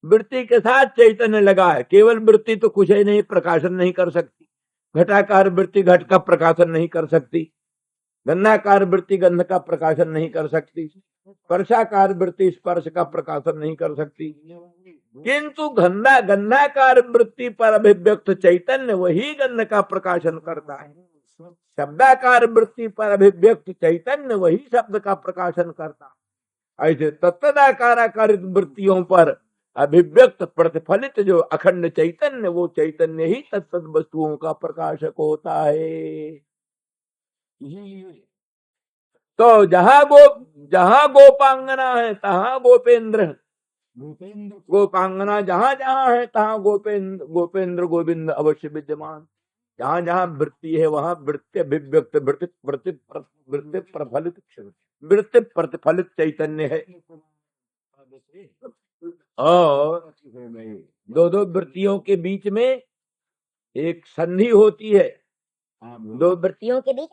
वृत्ति के साथ चैतन्य लगा है। केवल वृत्ति तो कुछ ही नहीं, प्रकाशन नहीं कर सकती। घटाकार वृत्ति घट का प्रकाशन नहीं कर सकती, गंधाकार वृत्ति गंध का प्रकाशन नहीं कर सकती, स्पर्शाकार वृत्ति स्पर्श का प्रकाशन नहीं कर सकती। किंतु गंधाकार वृत्ति पर अभिव्यक्त चैतन्य वही गंध का प्रकाशन करता है। शब्दाकार वृत्ति पर अभिव्यक्त चैतन्य वही शब्द का प्रकाशन करता है। ऐसे तत्तदाकाराकारित वृत्तियों पर अभिव्यक्त प्रतिफलित जो अखंड चैतन्य, वो चैतन्य ही तत्त वस्तुओं का प्रकाशक होता है। तो जहां गोपांगना है तहां गोपेंद्र, गोपांगना जहां जहां है तहां गोपेंद्र गोविंद अवश्य विद्यमान। जहां जहां वृत्ति है वहां वृत्ति अभिव्यक्त, वृत्ति प्रफलित, वृत्ति प्रतिफलित चैतन्य है। और दो दो वृत्तियों के बीच में एक संधि होती है। दो वृत्तियों के बीच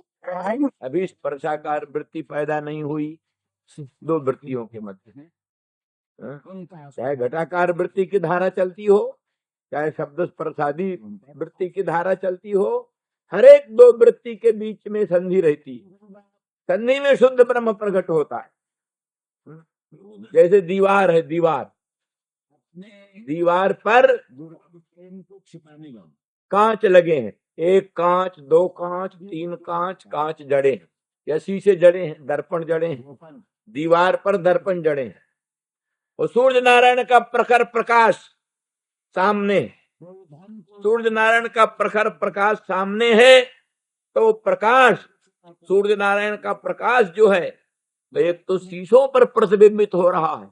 अभी स्पर्शाकार वृत्ति पैदा नहीं हुई, दो वृत्तियों के मध्य में। चाहे घटाकार वृत्ति की धारा चलती हो, चाहे शब्द प्रसादी वृत्ति की धारा चलती हो, हर एक दो वृत्ति के बीच में संधि रहती है। संधि में शुद्ध ब्रह्म प्रकट होता है। जैसे दीवार है, दीवार पर कांच लगे हैं, एक कांच, दो कांच, तीन कांच, कांच जड़े हैं या शीशे जड़े हैं, दर्पण जड़े हैं। दीवार पर दर्पण जड़े हैं और सूर्य नारायण का प्रखर प्रकाश सामने, सूर्य नारायण का प्रखर प्रकाश सामने है। तो प्रकाश, सूर्य नारायण का प्रकाश जो है, तो एक तो शीशों पर प्रतिबिंबित हो रहा है,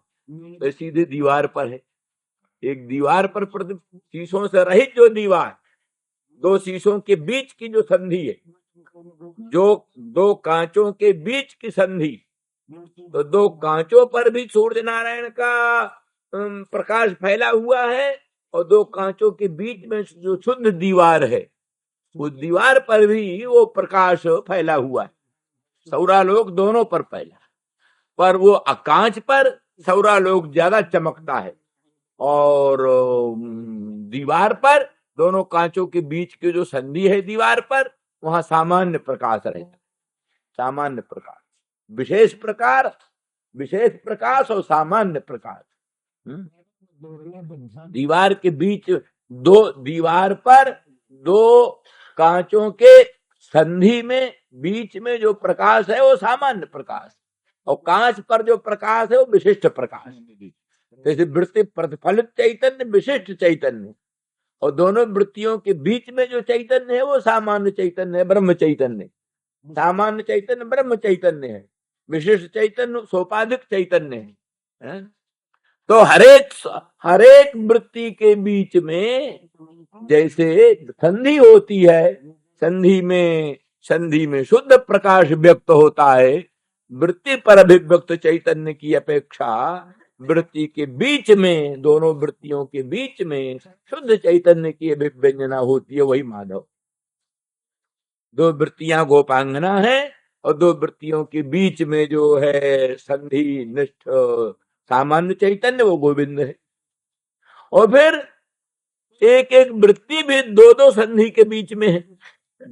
तो सीधे दीवार पर है। एक दीवार पर शीशों से रहित जो दीवार, दो शीशों के बीच की जो संधि है, जो दो कांचों के बीच की संधि, तो दो कांचों पर भी सूर्य नारायण का प्रकाश फैला हुआ है, और दो कांचों के बीच में जो शुद्ध दीवार है, उस दीवार पर भी वो प्रकाश फैला हुआ है। सौरालोक दोनों पर पहला, पर वो कांच पर सौरालोक ज्यादा चमकता है, और दीवार पर, दोनों कांचों के बीच की जो संधि है दीवार पर, वहां सामान्य प्रकाश रहता, सामान्य प्रकाश, विशेष प्रकार, विशेष प्रकाश और सामान्य प्रकाश। दीवार के बीच दो, दीवार पर दो कांचों के संधि में बीच में जो प्रकाश है वो सामान्य प्रकाश, और कांच पर जो प्रकाश है वो विशिष्ट प्रकाश। जैसे वृत्ति प्रतिफलित चैतन्य, विशिष्ट चैतन्य, और दोनों वृत्तियों के बीच में जो चैतन्य है वो सामान्य चैतन्य है, ब्रह्म चैतन्य। सामान्य चैतन्य ब्रह्म चैतन्य है, विशिष्ट चैतन्य सोपाधिक चैतन्य है। तो हरेक वृत्ति के बीच में जैसे संधि होती है, संधि में शुद्ध प्रकाश व्यक्त होता है, वृत्ति पर अभिव्यक्त चैतन्य की अपेक्षा वृत्ति के बीच में, दोनों वृत्तियों के बीच में शुद्ध चैतन्य की अभिव्यंजना होती है, वही माधव। दो वृत्तियां गोपांगना है, और दो वृत्तियों के बीच में जो है संधि निष्ठ सामान्य चैतन्य, वो गोविंद है। और फिर एक एक वृत्ति भी दो दो संधि के बीच में है।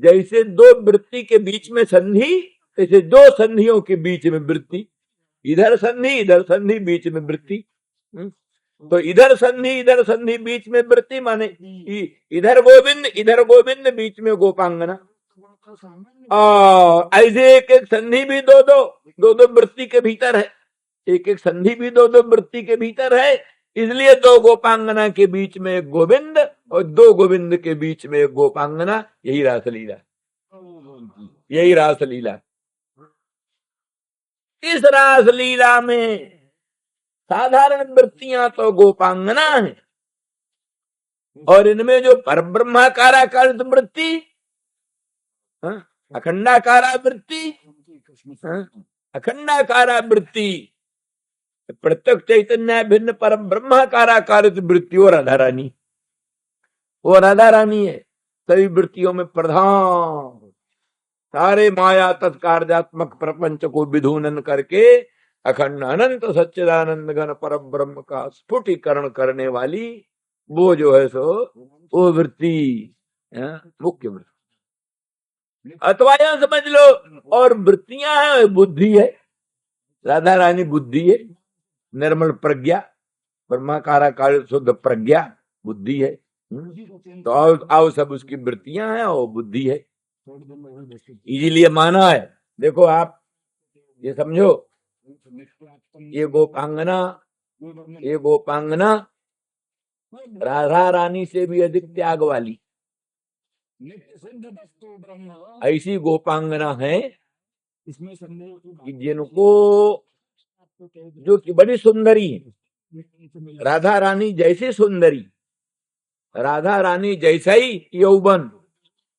जैसे दो वृत्ति के बीच में संधि, जैसे दो संधियों के बीच में वृत्ति, इधर संधि बीच में वृत्ति। तो इधर संधि बीच में वृत्ति, माने इधर गोविंद बीच में गोपांगना। ऐसे एक एक संधि भी दो दो वृत्ति के भीतर है, एक एक संधि भी दो दो वृत्ति के भीतर है। इसलिए दो गोपांगना के बीच में एक गोविंद, और दो गोविंद के बीच में एक गोपांगना, यही रासलीला, यही रासलीला। इस रासलीला में साधारण वृत्तियां तो गोपांगना है, और इनमें जो परब्रह्माकार वृत्ति, अखंडाकारा वृत्ति, अखंडाकारा वृत्ति, प्रत्यक्ष चैतन्य भिन्न परम ब्रह्माकाराकार वृत्ति, और राधा रानी, वो राधा रानी है सभी वृत्तियों में प्रधान। सारे माया तत्कार्यात्मक प्रपंच को विधूनन करके अखंड अनंत सच्चिदानंद घन परम ब्रह्म का स्फुटीकरण करने वाली वो जो है सो वो वृत्ति मुख्य वृत्ति, अथवा यह समझ लो। और वृत्तियां है, बुद्धि है, राधा रानी बुद्धि है, निर्मल प्रज्ञा, ब्रह्माकाराकार शुद्ध प्रज्ञा बुद्धि है। तो आओ सब उसकी वृत्तियां हैं और बुद्धि है, इसीलिए माना है। देखो आप ये समझो, ये गोपांगना राधा रानी से भी अधिक त्याग वाली ऐसी गोपांगना है कि जिनको, जो कि बड़ी सुंदरी है, राधा रानी जैसी सुंदरी, राधा रानी जैसा ही यौवन,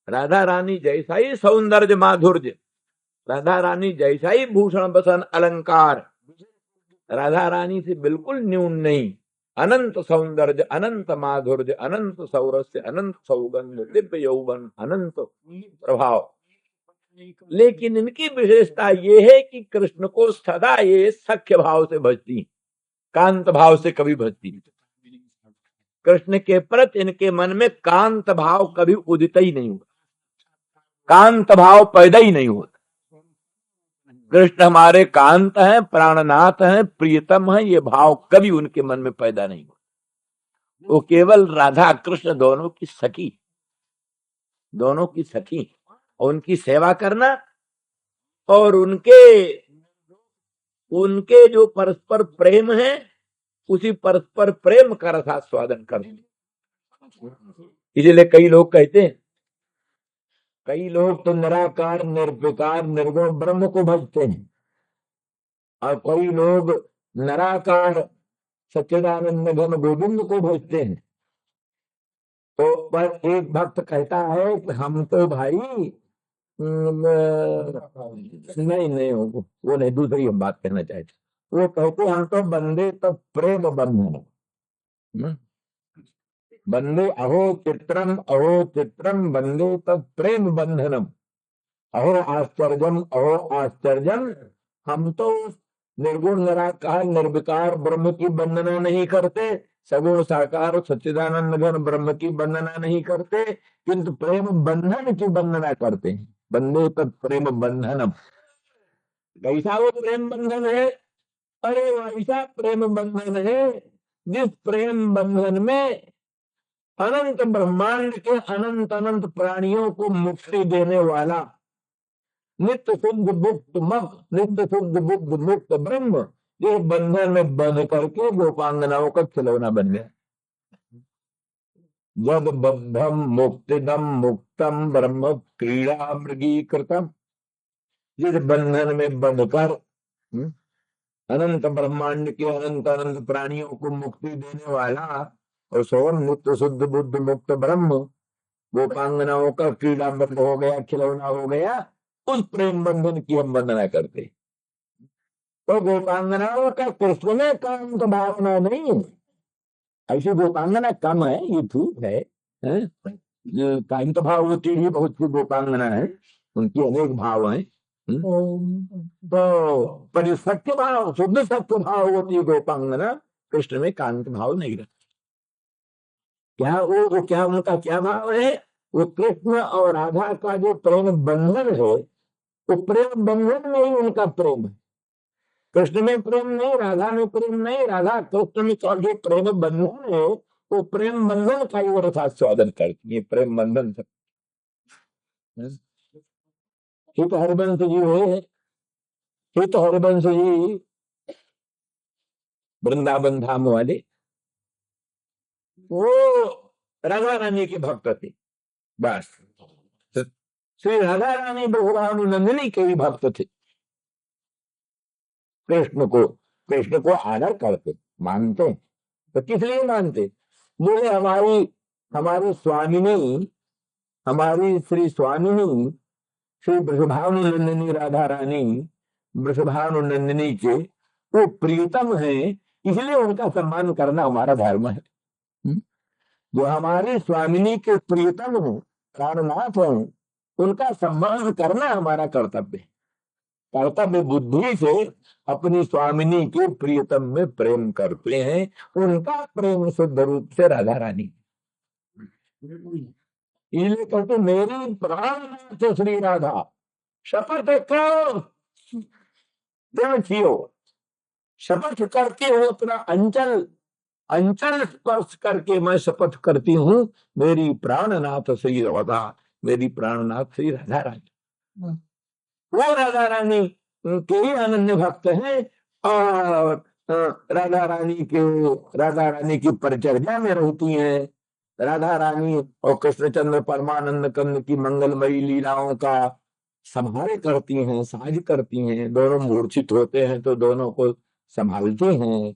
राधा रानी जैसा ही सौंदर्य माधुर्य, राधा रानी जैसा ही भूषण बसन अलंकार, राधा रानी से बिल्कुल न्यून नहीं। अनंत सौंदर्य, अनंत माधुर्य, अनंत सौरस्य, अनंत सौगंध, दिव्य यौवन, अनंत प्रभाव। लेकिन इनकी विशेषता ये है कि कृष्ण को सदा ये सख्य भाव से भजती, कांत भाव से कभी भजती। कृष्ण के प्रति इनके मन में कांत भाव कभी उदित ही नहीं हुआ, कांत भाव पैदा ही नहीं हुआ। कृष्ण हमारे कांत हैं, प्राणनाथ हैं, प्रियतम हैं, ये भाव कभी उनके मन में पैदा नहीं हुआ। वो केवल राधा कृष्ण दोनों की सखी, दोनों की सखी, और उनकी सेवा करना, और उनके जो परस्पर प्रेम है उसी परस्पर प्रेम का रसास्वादन करना। इसलिए कई लोग कहते हैं, कई लोग तो निराकार निर्विकार निर्गुण ब्रह्म को भजते हैं, और कई लोग निराकार सच्चिदानंद घन गोविंद को भजते हैं। तो पर एक भक्त कहता है कि हम तो भाई नहीं वो नहीं, दूसरी हम बात कहना चाहते। वो कहते हम तो बंदे तो प्रेम बंधन, बंदे अहो चित्रम बंदे तब प्रेम बंधनम। अहो आश्चर्यम, हम तो निर्गुण निराकार निर्विकार ब्रह्म की वंदना नहीं करते, सगुण साकार सच्चिदानंद घन ब्रह्म की वंदना नहीं करते, किंतु प्रेम बंधन की वंदना करते हैं। बंदे तत् प्रेम बंधनम। कैसा वो प्रेम बंधन है? अरे वैसा प्रेम बंधन है जिस प्रेम बंधन में अनंत ब्रह्मांड के अनंत अनंत प्राणियों को मुक्ति देने वाला नित्य शुद्ध मुक्त मुक्त नित्य शुद्ध बुद्ध मुक्त ब्रह्म ये बंधन में बंध करके गोपांगनाओं का खिलौना बन गया। जद बद्धम मुक्तिदम मुक्तम ब्रह्म क्रीड़ा मृगी कृतम। जिस बंधन में बंधकर अनंत ब्रह्मांड के अनंत अनंत प्राणियों को मुक्ति देने वाला और स्वयं नित्य शुद्ध बुद्ध मुक्त ब्रह्म गोपांगनाओं का क्रीड़ा बंध हो गया, खिलौना हो गया, उस प्रेम बंधन की हम वंदना करते। तो गोपांगनाओं का कृष्ण में कांत भावना नहीं है। ऐसी गोपांगना कम है, ये ठीक है, कांत भाव होती ही बहुत सी गोपांगना है, उनकी अनेक भाव हैं। तो पर सत्य भाव शुद्ध सत्य भाव होती है गोपांगना, कृष्ण में कांत भाव नहीं रहता। क्या वो क्या उनका क्या भाव है? वो कृष्ण और राधा का जो प्रेम बंधन है, वो प्रेम बंधन में ही उनका प्रेम है। कृष्ण में प्रेम नहीं, राधा में प्रेम नहीं, राधा कृष्ण में जो प्रेम बंधन है वो प्रेम बंधन का ही वो रसास्वादन करती है। प्रेम बंधन से तो हरिवंश जी है, तो हरिवंश जी वृंदावन धाम वाले वो राधा रानी के भक्त थे। बस श्री राधा रानी बहुरानुनंदिनी के भी भक्त थे। कृष्ण को आदर करते, मानते। तो किस लिए मानते? बोले हमारी स्वामिनी, हमारी श्री स्वामिनी श्री वृषभानुनंदिनी राधा रानी वृषभानुनंदिनी के वो प्रियतम है, इसलिए उनका सम्मान करना हमारा धर्म है। जो हमारी स्वामिनी के प्रियतम हो, प्राणनाथ हो, उनका सम्मान करना हमारा कर्तव्य है। कर्तव्य बुद्धि से अपनी स्वामिनी के प्रियतम में प्रेम करते हैं, उनका प्रेम शुद्ध रूप से राधा रानी। इसलिए कहते मेरी प्राणनाथ श्री राधा शपथ करो, शपथ करके हो अपना अंचल अंचल स्पर्श करके मैं शपथ करती हूँ मेरी प्राणनाथ श्री राधा, मेरी प्राणनाथ श्री राधा रानी। वो राधा रानी के ही अनन्य भक्त हैं और राधा रानी की परिचर्या में रहती हैं। राधा रानी और कृष्णचंद्र परमानंद कंद की मंगलमयी लीलाओं का संभाल करती हैं, साझ करती हैं। दोनों मूर्छित होते हैं तो दोनों को संभालती हैं,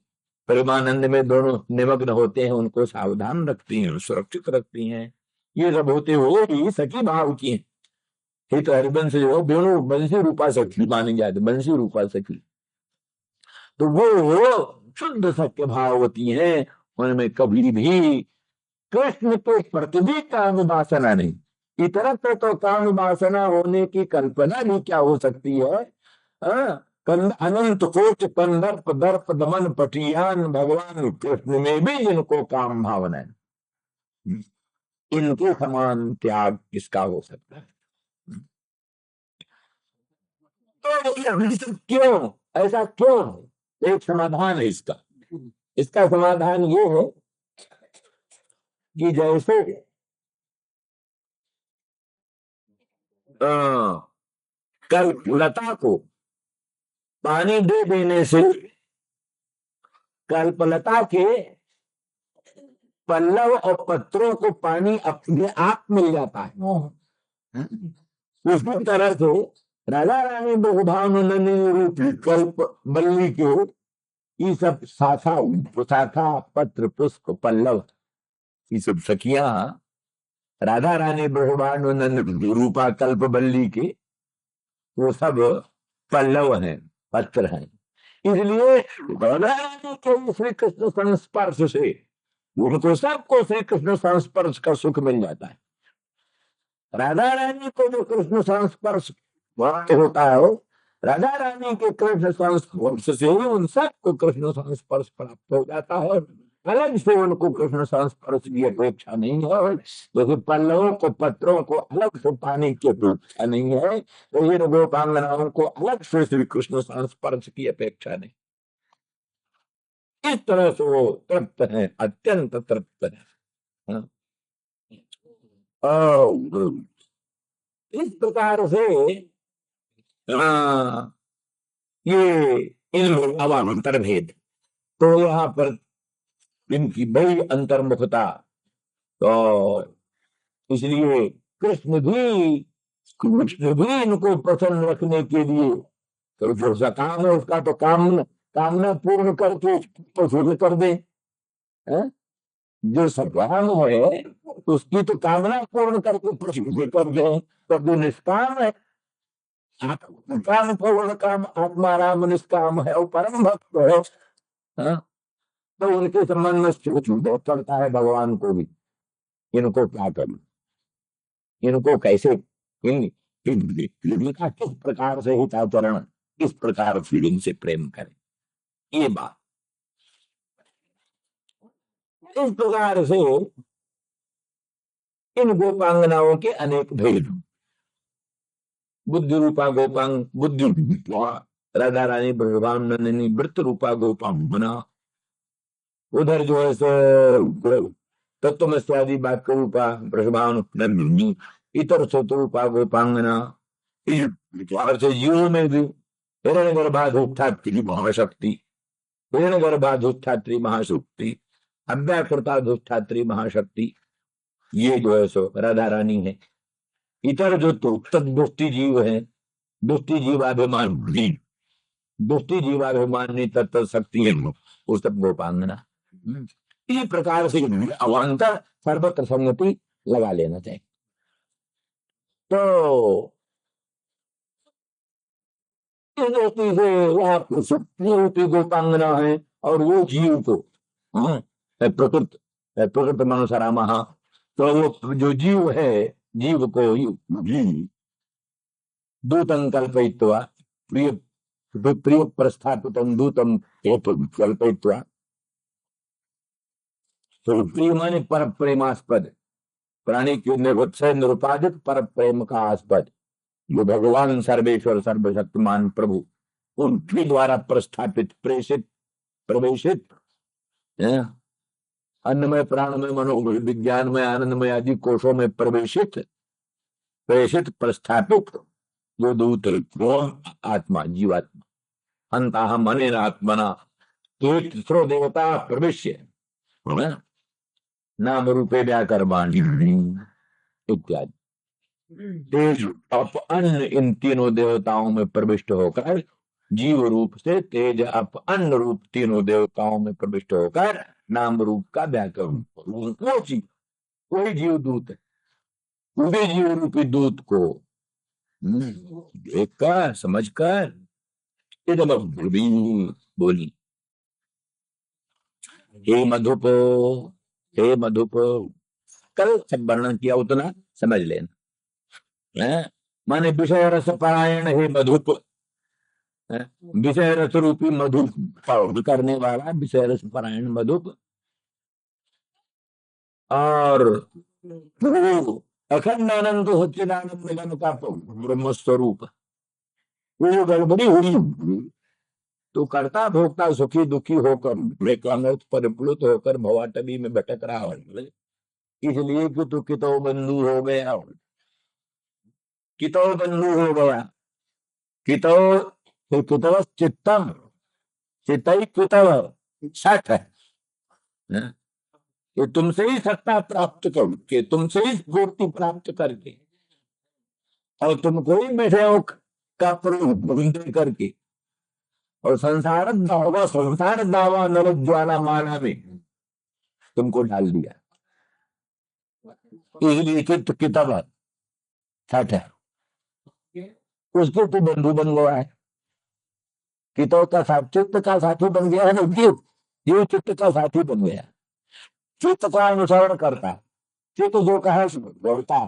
प्रेमानंद में दोनों निमग्न होते हैं, उनको सावधान रखती हैं, सुरक्षित रखती हैं। ये सब होते हुए भी सखी भाव की हैं। ये तो हरिवंश जो दोनों बंसी रूपा सखी मानी जाती, बंसी रूपा सखी। तो वो शुद्ध सत्य भाव होती हैं, उनमें कभी भी कृष्ण के प्रति भी काम वासना नहीं। इतरत्र तो काम वासना होने की कल्पना भी क्या हो सकती है? अनंत कोट कंदर्प दर्प दमन पटियान भगवान कृष्ण में भी इनको काम भावना है। इनके समान त्याग किसका हो सकता है? तो क्यों ऐसा क्यों? एक समाधान है इसका। इसका समाधान ये है कि जैसे कल्पलता को पानी दे देने से कल्पलता के पल्लव और पत्रों को पानी अपने आप मिल जाता है, उसी तरह से राधा रानी बहुभानुनंदिनी रूपी कल्प बल्ली के ये सब शाखा पत्र पुष्प पल्लव, ये सब सखियां राधा रानी बहुभानुनंद रूपा कल्प बल्ली के वो सब पल्लव हैं, पत्र हैं। इसलिए राधा रानी के श्री कृष्ण संस्पर्श से उनको सबको श्री कृष्ण संस्पर्श का सुख मिल जाता है। राधा रानी को जो कृष्ण संस्पर्श वहां पे होता है वो राधा रानी के कृष्ण संस्पर्श से ही उन सबको कृष्ण संस्पर्श प्राप्त हो जाता है। अलग से उनको कृष्ण संस्पर्श की अपेक्षा नहीं है, जैसे पल्लवों को पत्रों को अलग से पानी की अपेक्षा नहीं है, तो इन गोपांगनाओं को अलग से श्री कृष्ण संस्पर्श की अपेक्षा नहीं। इस तरह से वो तृप्त है, अत्यंत तृप्त है। हाँ। और इस प्रकार से हाँ, ये इन अवान्तर भेद, तो यहाँ पर इनकी बड़ी अंतर्मुखता, तो इसलिए कृष्ण भी इनको प्रसन्न रखने के लिए, तो जो सा काम है उसका तो कामना पूर्ण करके प्रसन्न कर दे। हैं? जो सत्वान है उसकी तो कामना पूर्ण करके प्रसन्न कर दे। तो जो निष्काम है, काम पूर्ण काम आत्मा राम निष्काम है और परम भक्त है। हाँ? तो उनके संबंध में सोच करता है भगवान को भी, इनको क्या करूं, इनको कैसे इनका किस प्रकार से हिताचरण, किस प्रकार से इनसे प्रेम करें। ये बात इस प्रकार से इन गोपांगनाओं के अनेक भेद, बुद्धि रूपा गोपांग बुद्धि राधा रानी भगवान नंदिनी वृत्त रूपा गोपांगना, उधर जो है सो तत्व में स्वादी बात रूपा वृषभानु नंदिनी, इतर शत्रुपा गोपांगना। इस प्रकार से जीवों में भी हिरण्य गर्भाधोत्थात्री महाशक्ति, हिरण्य गर्भाधोत्थात्री महाशक्ति, अव्याकृताधोत्थात्री महाशक्ति, ये जो है सो राधा रानी है। इतर जो तो तदुष्टि जीव है, दुष्टि जीवाभिमान दुष्टि जीवाभिमानी तत्व शक्ति है, वो सब गोपांगना। इसी प्रकार से अवान्तर सर्वत्र संगति लगा लेना चाहिए। तो इस दृष्टि से वह शक्ति रूपी गोपांगना है, और वो जीव को प्रकृत मनुष्यराम, तो वो जो जीव है, जीव को दूतम कल्पयित्वा प्रिय प्रिय प्रस्थापितम दूतम कल्पयित्वा, तो प्रिय माने पर प्रेमास्पद, प्राणी के निर्वत्सय निरुपाधिक पर प्रेम का आस्पद, जो भगवान सर्वेश्वर सर्वशक्तिमान प्रभु उनके द्वारा प्रस्थापित प्रेषित प्रवेशित अन्नमय प्राणमय मनोमय विज्ञानमय आनंदमय आदि कोशों में प्रवेशित प्रेषित प्रस्थापित जो दूत, वो आत्मा जीवात्मा अंतः मने आत्मना तीसरो देवता प्रवेश्य नाम रूपे व्याकरवाणी इत्यादि तेज अप अन्न, इन तीनों देवताओं में प्रविष्ट होकर जीव रूप से तेज अप अन्न रूप तीनों देवताओं में प्रविष्ट होकर नाम रूप का व्याकरण, वो जीव, वही जीव दूत है। पूरे जीव रूपी दूत को देख कर समझ कर एकदम बोली, हे मधुप, हे मधुप, कल सब वर्णन किया उतना समझ लेना। माने विषय रस परायण हे मधुप, विषय रस रूपी मधु करने वाला विषय रस परायण मधुप, और अखंड आनंद सच्चिदानंद मिलन का ब्रह्म स्वरूप, वो गड़बड़ी हुई तो करता भोगता सुखी दुखी होकर परिप्लुत होकर भवाटवी में भटक रहा हो, इसलिए कि तू कितो बंधु हो गया, कितो बंधु हो गया, कितो कितव चित्तम चितई कितव सठ है, कि तुमसे ही सत्ता प्राप्त करके, तुमसे ही पूर्ति प्राप्त करके, और तुमको ही मिठाइयों का प्रबंध करके, और संसार दावा नर ज्वाला माला में तुमको डाल दिया, इसलिए चित्त किताब सठ है, उसके तू बंधु बन गया है। कितो का साथ चित्त का साथी बन गया है ना, जीव चित्त का साथी बन गया, चित्त का अनुसरण करता है, चित्त जो कहा बोलता है,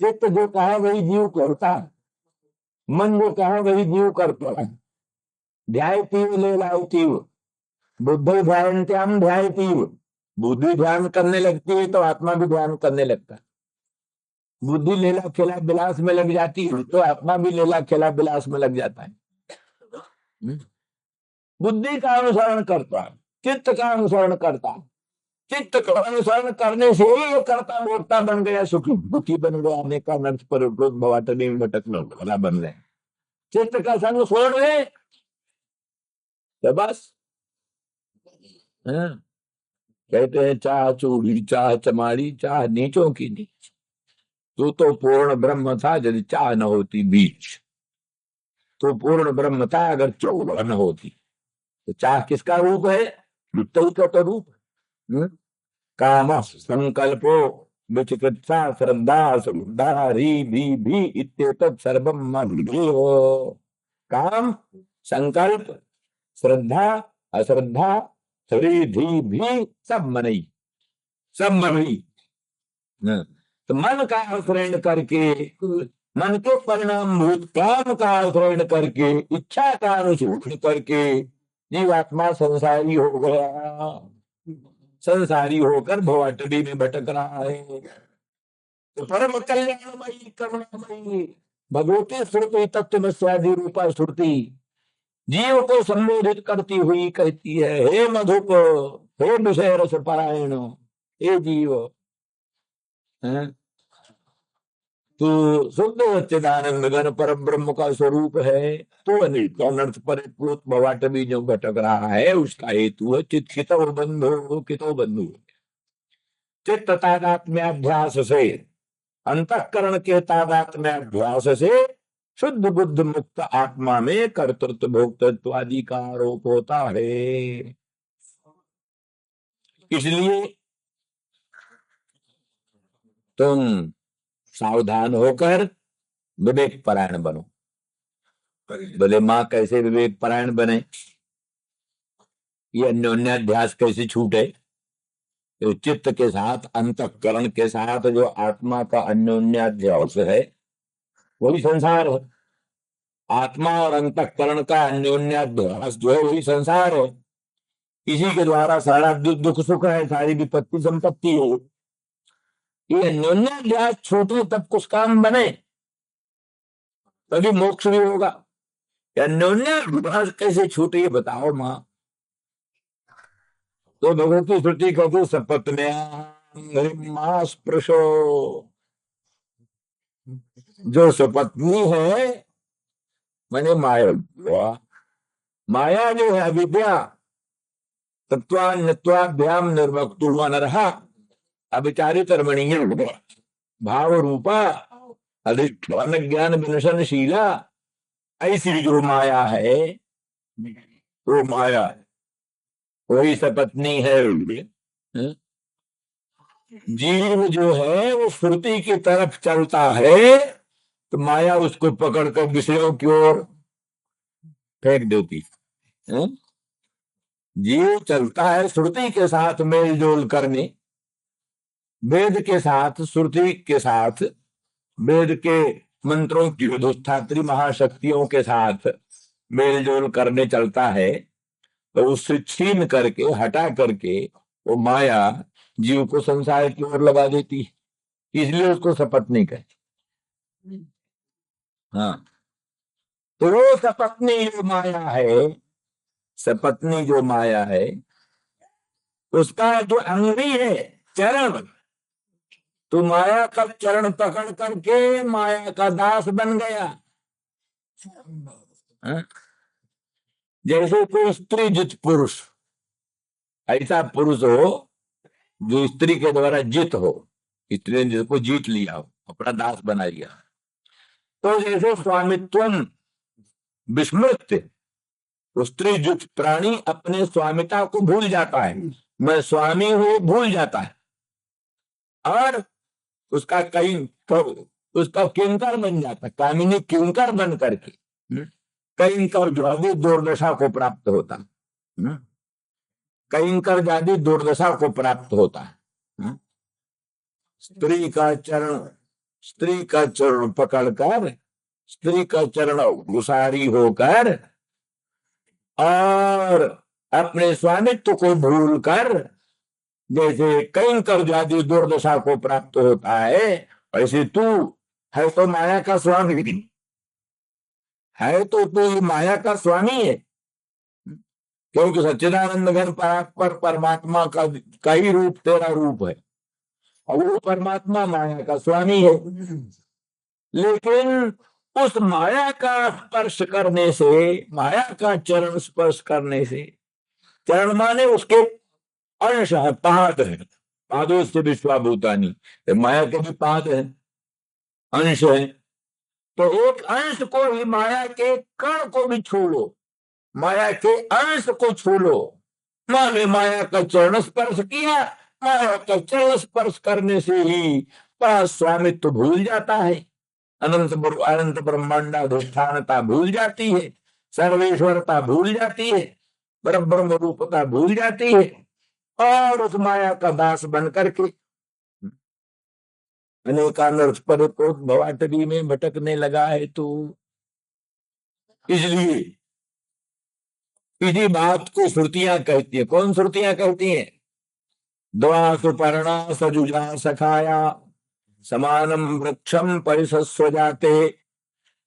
चित्त जो कहा वही जीव करता है। मन जो कहा वही जीव करता है। ध्यायतीव लीलायतीव बुद्धि ध्यान ध्यायतीव। बुद्धि ध्यान करने लगती है तो आत्मा भी ध्यान करने लगता है। बुद्धि लीला खेला विलास में लग जाती है तो आत्मा भी लीला खेला विलास में लग जाता है। बुद्धि का अनुसरण करता, चित्त का अनुसरण करता, चित्त का अनुसरण करने से ये करता भोक्ता बन गया, सुखी दुखी बन गया, अनेका नर्थ पर भवाटनी में भटकना भला बन गए। चित्त का संग छोड़ दे तो बस। हाँ। कहते हैं चाह चूड़ी चाह चमाड़ी चाह नीचों की नीच, तू तो पूर्ण ब्रह्म था यदि चाह न होती बीच। तो पूर्ण ब्रह्म था अगर चौड़ न होती। तो चाह किसका रूप है? तो रूप। काम संकल्पो विचिकित्सा श्रद्धा श्रद्धा री भी इत्येतत् सर्वं मद्देव। काम संकल्प श्रद्धा अश्रद्धा धी भी सब मनई, सब मनई। तो मन का आश्रय करके, मन के परिणाम भूत काम का आश्रय करके, इच्छा का अनुसरण करके जीवात्मा संसारी हो गया, संसारी होकर भवाटड़ी में भटक रहा है। तो परम कल्याणमयी करुणामयी भगवती श्रुति तत्वमस्यादि रूपा श्रुति जीव को संबोधित करती हुई कहती है, हे मधुप, हे विषय रस पारायण, हे जीव, तो शुद्ध सच्चिदानंद घन परम ब्रह्म का स्वरूप है। तो अनित अनर्थ परिप्लुत भवाटवी जो भटक रहा है उसका हेतु है चित्त कितो बंधु, कितो बंधु। चित्त तादात्म्याभ्यास से, अंतःकरण के तादात्म्याभ्यास से शुद्ध बुद्ध मुक्त आत्मा में कर्तृत्व भोक्तृत्व आदि का आरोप होता है। इसलिए तुम सावधान होकर विवेक परायण बनो। बोले माँ कैसे विवेक परायण बने, ये अन्योन्याध्यास कैसे छूटे? तो चित्त के साथ अंतःकरण के साथ जो आत्मा का अन्योन्याध्यास है वही संसार है। आत्मा और अंतःकरण का अन्योन्याध्यास जो है वही संसार है। इसी के द्वारा सारा दुख सुख है, सारी विपत्ति संपत्ति है। ये अन्योन्याध्यास छूटे तब कुछ काम बने, तभी मोक्ष भी होगा। अन्योन्याध्यास कैसे छूटे ये बताओ माँ। तो भगवती श्रुति कहते सपत्न्या स्पृशो, जो सपत्नी है मैंने माया, माया जो है अविद्या तत्वान्यत्वाभ्याम निर्वक्तु अनरहा अविचारित रमणीय भाव रूपा अधिष्ठान ज्ञान विनशनशीला, ऐसी जो माया है वो माया है, वही सपत्नी है। जीव जो है वो श्रुति की तरफ चलता है तो माया उसको पकड़कर विषयों की ओर फेंक देती है। जीव चलता है श्रुति के साथ मेल जोल करने, वेद के साथ श्रुति के साथ, वेद के मंत्रों की अधिष्ठात्री महाशक्तियों के साथ मेल जोल करने चलता है। तो उससे छीन करके हटा करके वो माया जीव को संसार की ओर लगा देती है, इसलिए उसको सपत्नी कहते। हाँ, तो वो सपत्नी जो माया है, सपत्नी जो माया है उसका जो अंगी है चरण, तो माया का चरण पकड़ करके माया का दास बन गया। हाँ? जैसे कोई स्त्री जित पुरुष, ऐसा पुरुष हो जो स्त्री के द्वारा जित हो, स्त्री ने जिसको जीत लिया हो, अपना दास बना लिया। तो जैसे स्वामित्व विस्मृत, तो स्त्री जित प्राणी अपने स्वामिता को भूल जाता है, मैं स्वामी हूं भूल जाता है, और उसका कहीं उसका किंकर बन जाता है, कामिनी किंकर बन करके कहीं कर जादी दुर्दशा को प्राप्त होता है, कहीं कर जादी दुर्दशा को प्राप्त होता है। स्त्री का चरण पकड़कर स्त्री का चरण गुसारी होकर और अपने स्वामित्व को भूलकर जैसे किंकर जाति दुर्दशा को प्राप्त होता है, वैसे तू है तो माया का स्वामी, है तो तू माया का स्वामी है, क्योंकि सच्चिदानंद घन परात्पर परमात्मा का ही रूप तेरा रूप है और वो परमात्मा माया का स्वामी है। लेकिन उस माया का स्पर्श करने से, माया का चरण स्पर्श करने से, चरण माने उसके अंश है, पाद है, पादों से विश्वाभूतानी, माया के भी पाद है, अंश है। तो एक अंश को ही, माया के कण को भी छू लो, माया के अंश को छू लो, माने माया का चरण स्पर्श किया, माया का चरण स्पर्श करने से ही स्वामित्व भूल जाता है, अनंत ब्रह्मांडाधिष्ठानता भूल जाती है, सर्वेश्वरता भूल जाती है, ब्रह्म रूपता भूल जाती है और उस माया का दास बन करके अनेकानर्थ पर तो भवाटवी में भटकने लगा है। तो इसलिए इसी बात को श्रुतियां कहती है। कौन श्रुतियां कहती हैं? द्वा सुपर्णा सजुजा सखाया समानम वृक्षम परिसस्व जाते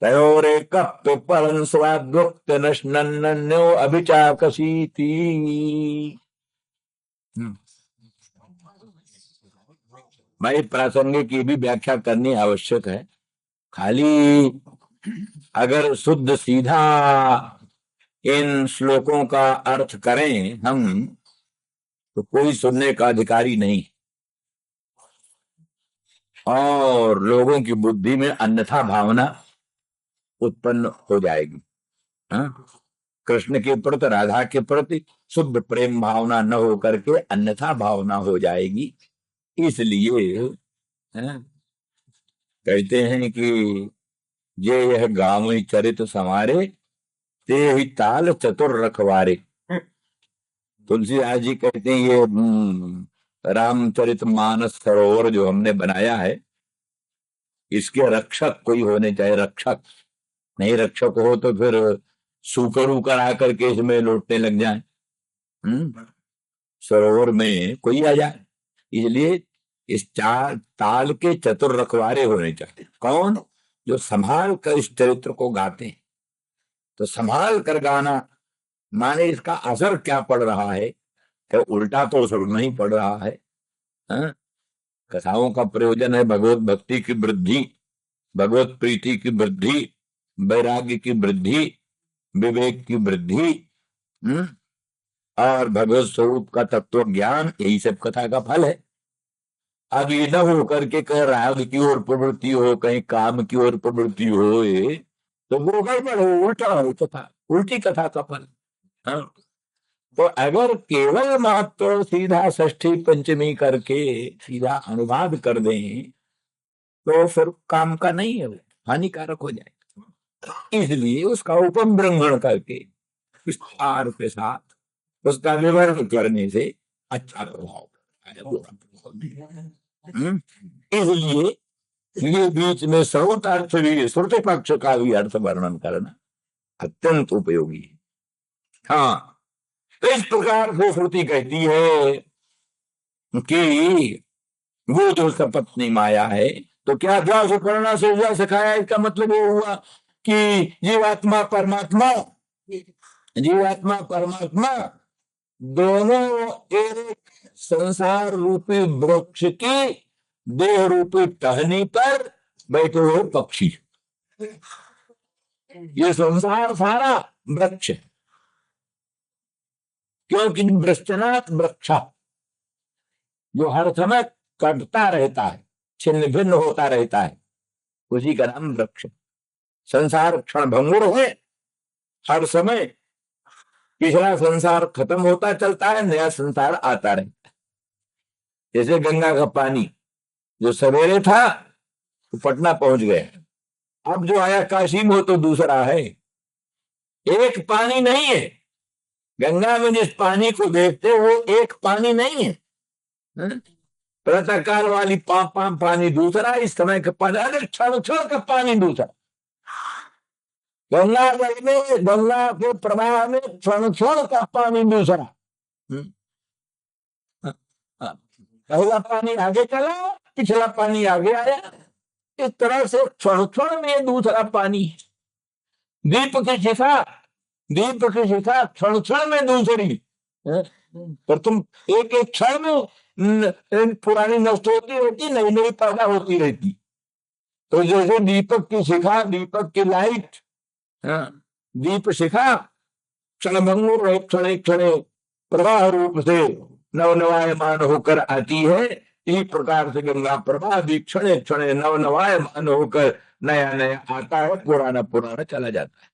तयोरे कप परं स्वाद्वक्त नश्नन्यो अभिचाकसीति। भाई प्रासंगिक की भी व्याख्या करनी आवश्यक है। खाली अगर शुद्ध सीधा इन श्लोकों का अर्थ करें हम तो कोई सुनने का अधिकारी नहीं और लोगों की बुद्धि में अन्यथा भावना उत्पन्न हो जाएगी। हाँ? कृष्ण के प्रति, राधा के प्रति शुद्ध प्रेम भावना न हो करके अन्यथा भावना हो जाएगी। इसलिए कहते हैं कि ये यह गाँव चरित संवारे ते ही ताल चतुर रखवारे। तुलसीदास जी कहते हैं ये रामचरित मानस सरोवर जो हमने बनाया है, इसके रक्षक कोई होने चाहिए। रक्षक नहीं, रक्षक हो तो फिर सूकर उकर आकर के इसमें लौटने लग जाए, सरोवर में कोई आ जाए। इसलिए इस चार ताल के चतुर रखवारे होने चाहिए। कौन? जो संभाल कर इस चरित्र को गाते हैं। तो संभाल कर गाना माने इसका असर क्या पड़ रहा है, क्या उल्टा तो असर नहीं पड़ रहा है। कथाओं का प्रयोजन है भगवत भक्ति की वृद्धि, भगवत प्रीति की वृद्धि, वैराग्य की वृद्धि, विवेक की वृद्धि और भगवत स्वरूप का तत्व ज्ञान, यही सब कथा का फल है। अब ये न हो करके कहीं राग की ओर प्रवृत्ति हो, कहीं काम की ओर प्रवृत्ति हो, तो वो गड़बड़ हो, उल्टा हो कथा, उल्टी कथा का फल। तो अगर केवल मात्र सीधा षष्ठी पंचमी करके सीधा अनुवाद कर दें तो फिर काम का नहीं है, हानिकारक हो जाएगा। इसलिए उसका उपम ब्रह्मण करके विस्तार के साथ उसका विवरण करने से अच्छा प्रभाव है। इसलिए ये बीच में श्रोत अर्थ भी, श्रुति पक्ष का भी अर्थ वर्णन करना अत्यंत उपयोगी है। हाँ, तो इस प्रकार से श्रुति कहती है कि वो जो सपत्नी माया है, तो क्या द्वा सुपर्णा से हुआ सिखाया, इसका मतलब ये हुआ कि जीवात्मा परमात्मा, जीवात्मा परमात्मा दोनों एक संसार रूपी वृक्ष की देह रूपी टहनी पर बैठे हुए पक्षी। ये संसार सारा वृक्ष है, क्योंकि वृक्षनाथ वृक्षा जो हर समय कटता रहता है, छिन्न भिन्न होता रहता है, उसी का नाम वृक्ष। संसार क्षण भंगुर है, हर समय पिछला संसार खत्म होता चलता है, नया संसार आता रहता है। जैसे गंगा का पानी जो सवेरे था तो पटना पहुंच गया, अब जो आया काशी में तो दूसरा है। एक पानी नहीं है गंगा में, जिस पानी को देखते हो एक पानी नहीं है। प्रातःकाल वाली पानी दूसरा, इस समय का पानी, अरे क्षण क्षण का पानी दूसरा। गंगा नदी में, गंगा के प्रवाह में क्षण क्षण का पानी दूसरा, पहला पानी आगे चला, पिछला पानी आगे आया, इस तरह से क्षण क्षण में दूसरा पानी। दीप की शिखा, दीप की शिखा क्षण क्षण में दूसरी, पर तुम एक एक क्षण में पुरानी नष्ट होती रहती, नई नई पैदा होती रहती। तो जैसे दीपक की शिखा, दीपक की लाइट, दीप शिखा क्षणभंगुर क्षण क्षण प्रवाह रूप से नवनवायमान होकर आती है, इसी प्रकार से गंगा प्रवाह भी क्षण क्षण नवनवायमान होकर नया नया आता है, पुराना पुराना चला जाता है।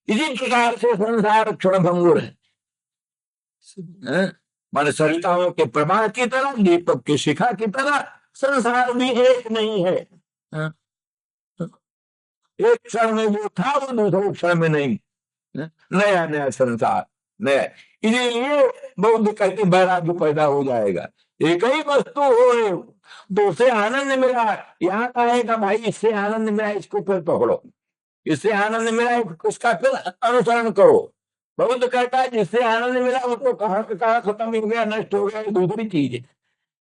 इसी प्रकार से संसार क्षणभंगुर है, मान सरिताओं के प्रवाह की तरह, दीपक की शिखा की तरह संसार भी एक नहीं है। एक क्षण में जो था वो दूसरे क्षण में नहीं, नया नया संसार नया। इसीलिए बौद्ध कहते वैराग्य पैदा हो जाएगा। एक ही वस्तु हो तो उससे आनंद मिला, यहाँ कहेगा भाई इससे आनंद मिला, इसको फिर पकड़ो, इससे आनंद मिला इसका फिर अनुसरण करो। बौद्ध कहता है जिससे आनंद मिला वो तो कहाँ खत्म हो गया, नष्ट हो गया, दूसरी चीज है।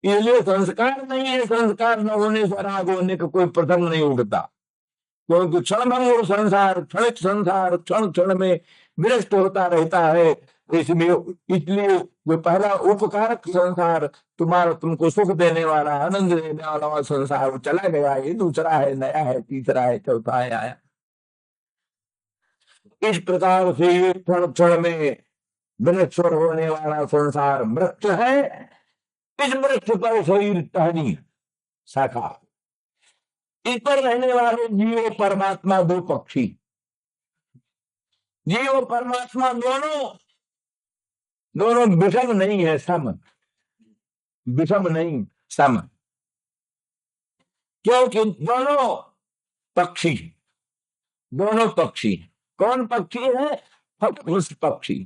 इसलिए संस्कार नहीं है, संस्कार न होने से राग होने का कोई प्रसंग नहीं उठता, क्योंकि क्षणभंगुर संसार क्षणिक संसार क्षण क्षण में विनष्ट होता रहता है। इसमें इसलिए जो पहला उपकारक संसार तुम्हारा, तुमको सुख देने वाला, आनंद देने वाला संसार वो चला गया, ये दूसरा है, नया है, तीसरा है, चौथा है आया। इस प्रकार से ये क्षण क्षण में विनश्वर होने वाला संसार वृक्ष है। इस वृक्ष पर शरीर टहनी शाखा, इस पर रहने वाले जीव परमात्मा दो पक्षी, जीव परमात्मा दोनों दोनों विषम नहीं है, सम, विषम नहीं सम, क्योंकि दोनों पक्षी, दोनों पक्षी। कौन पक्षी है? उस पक्षी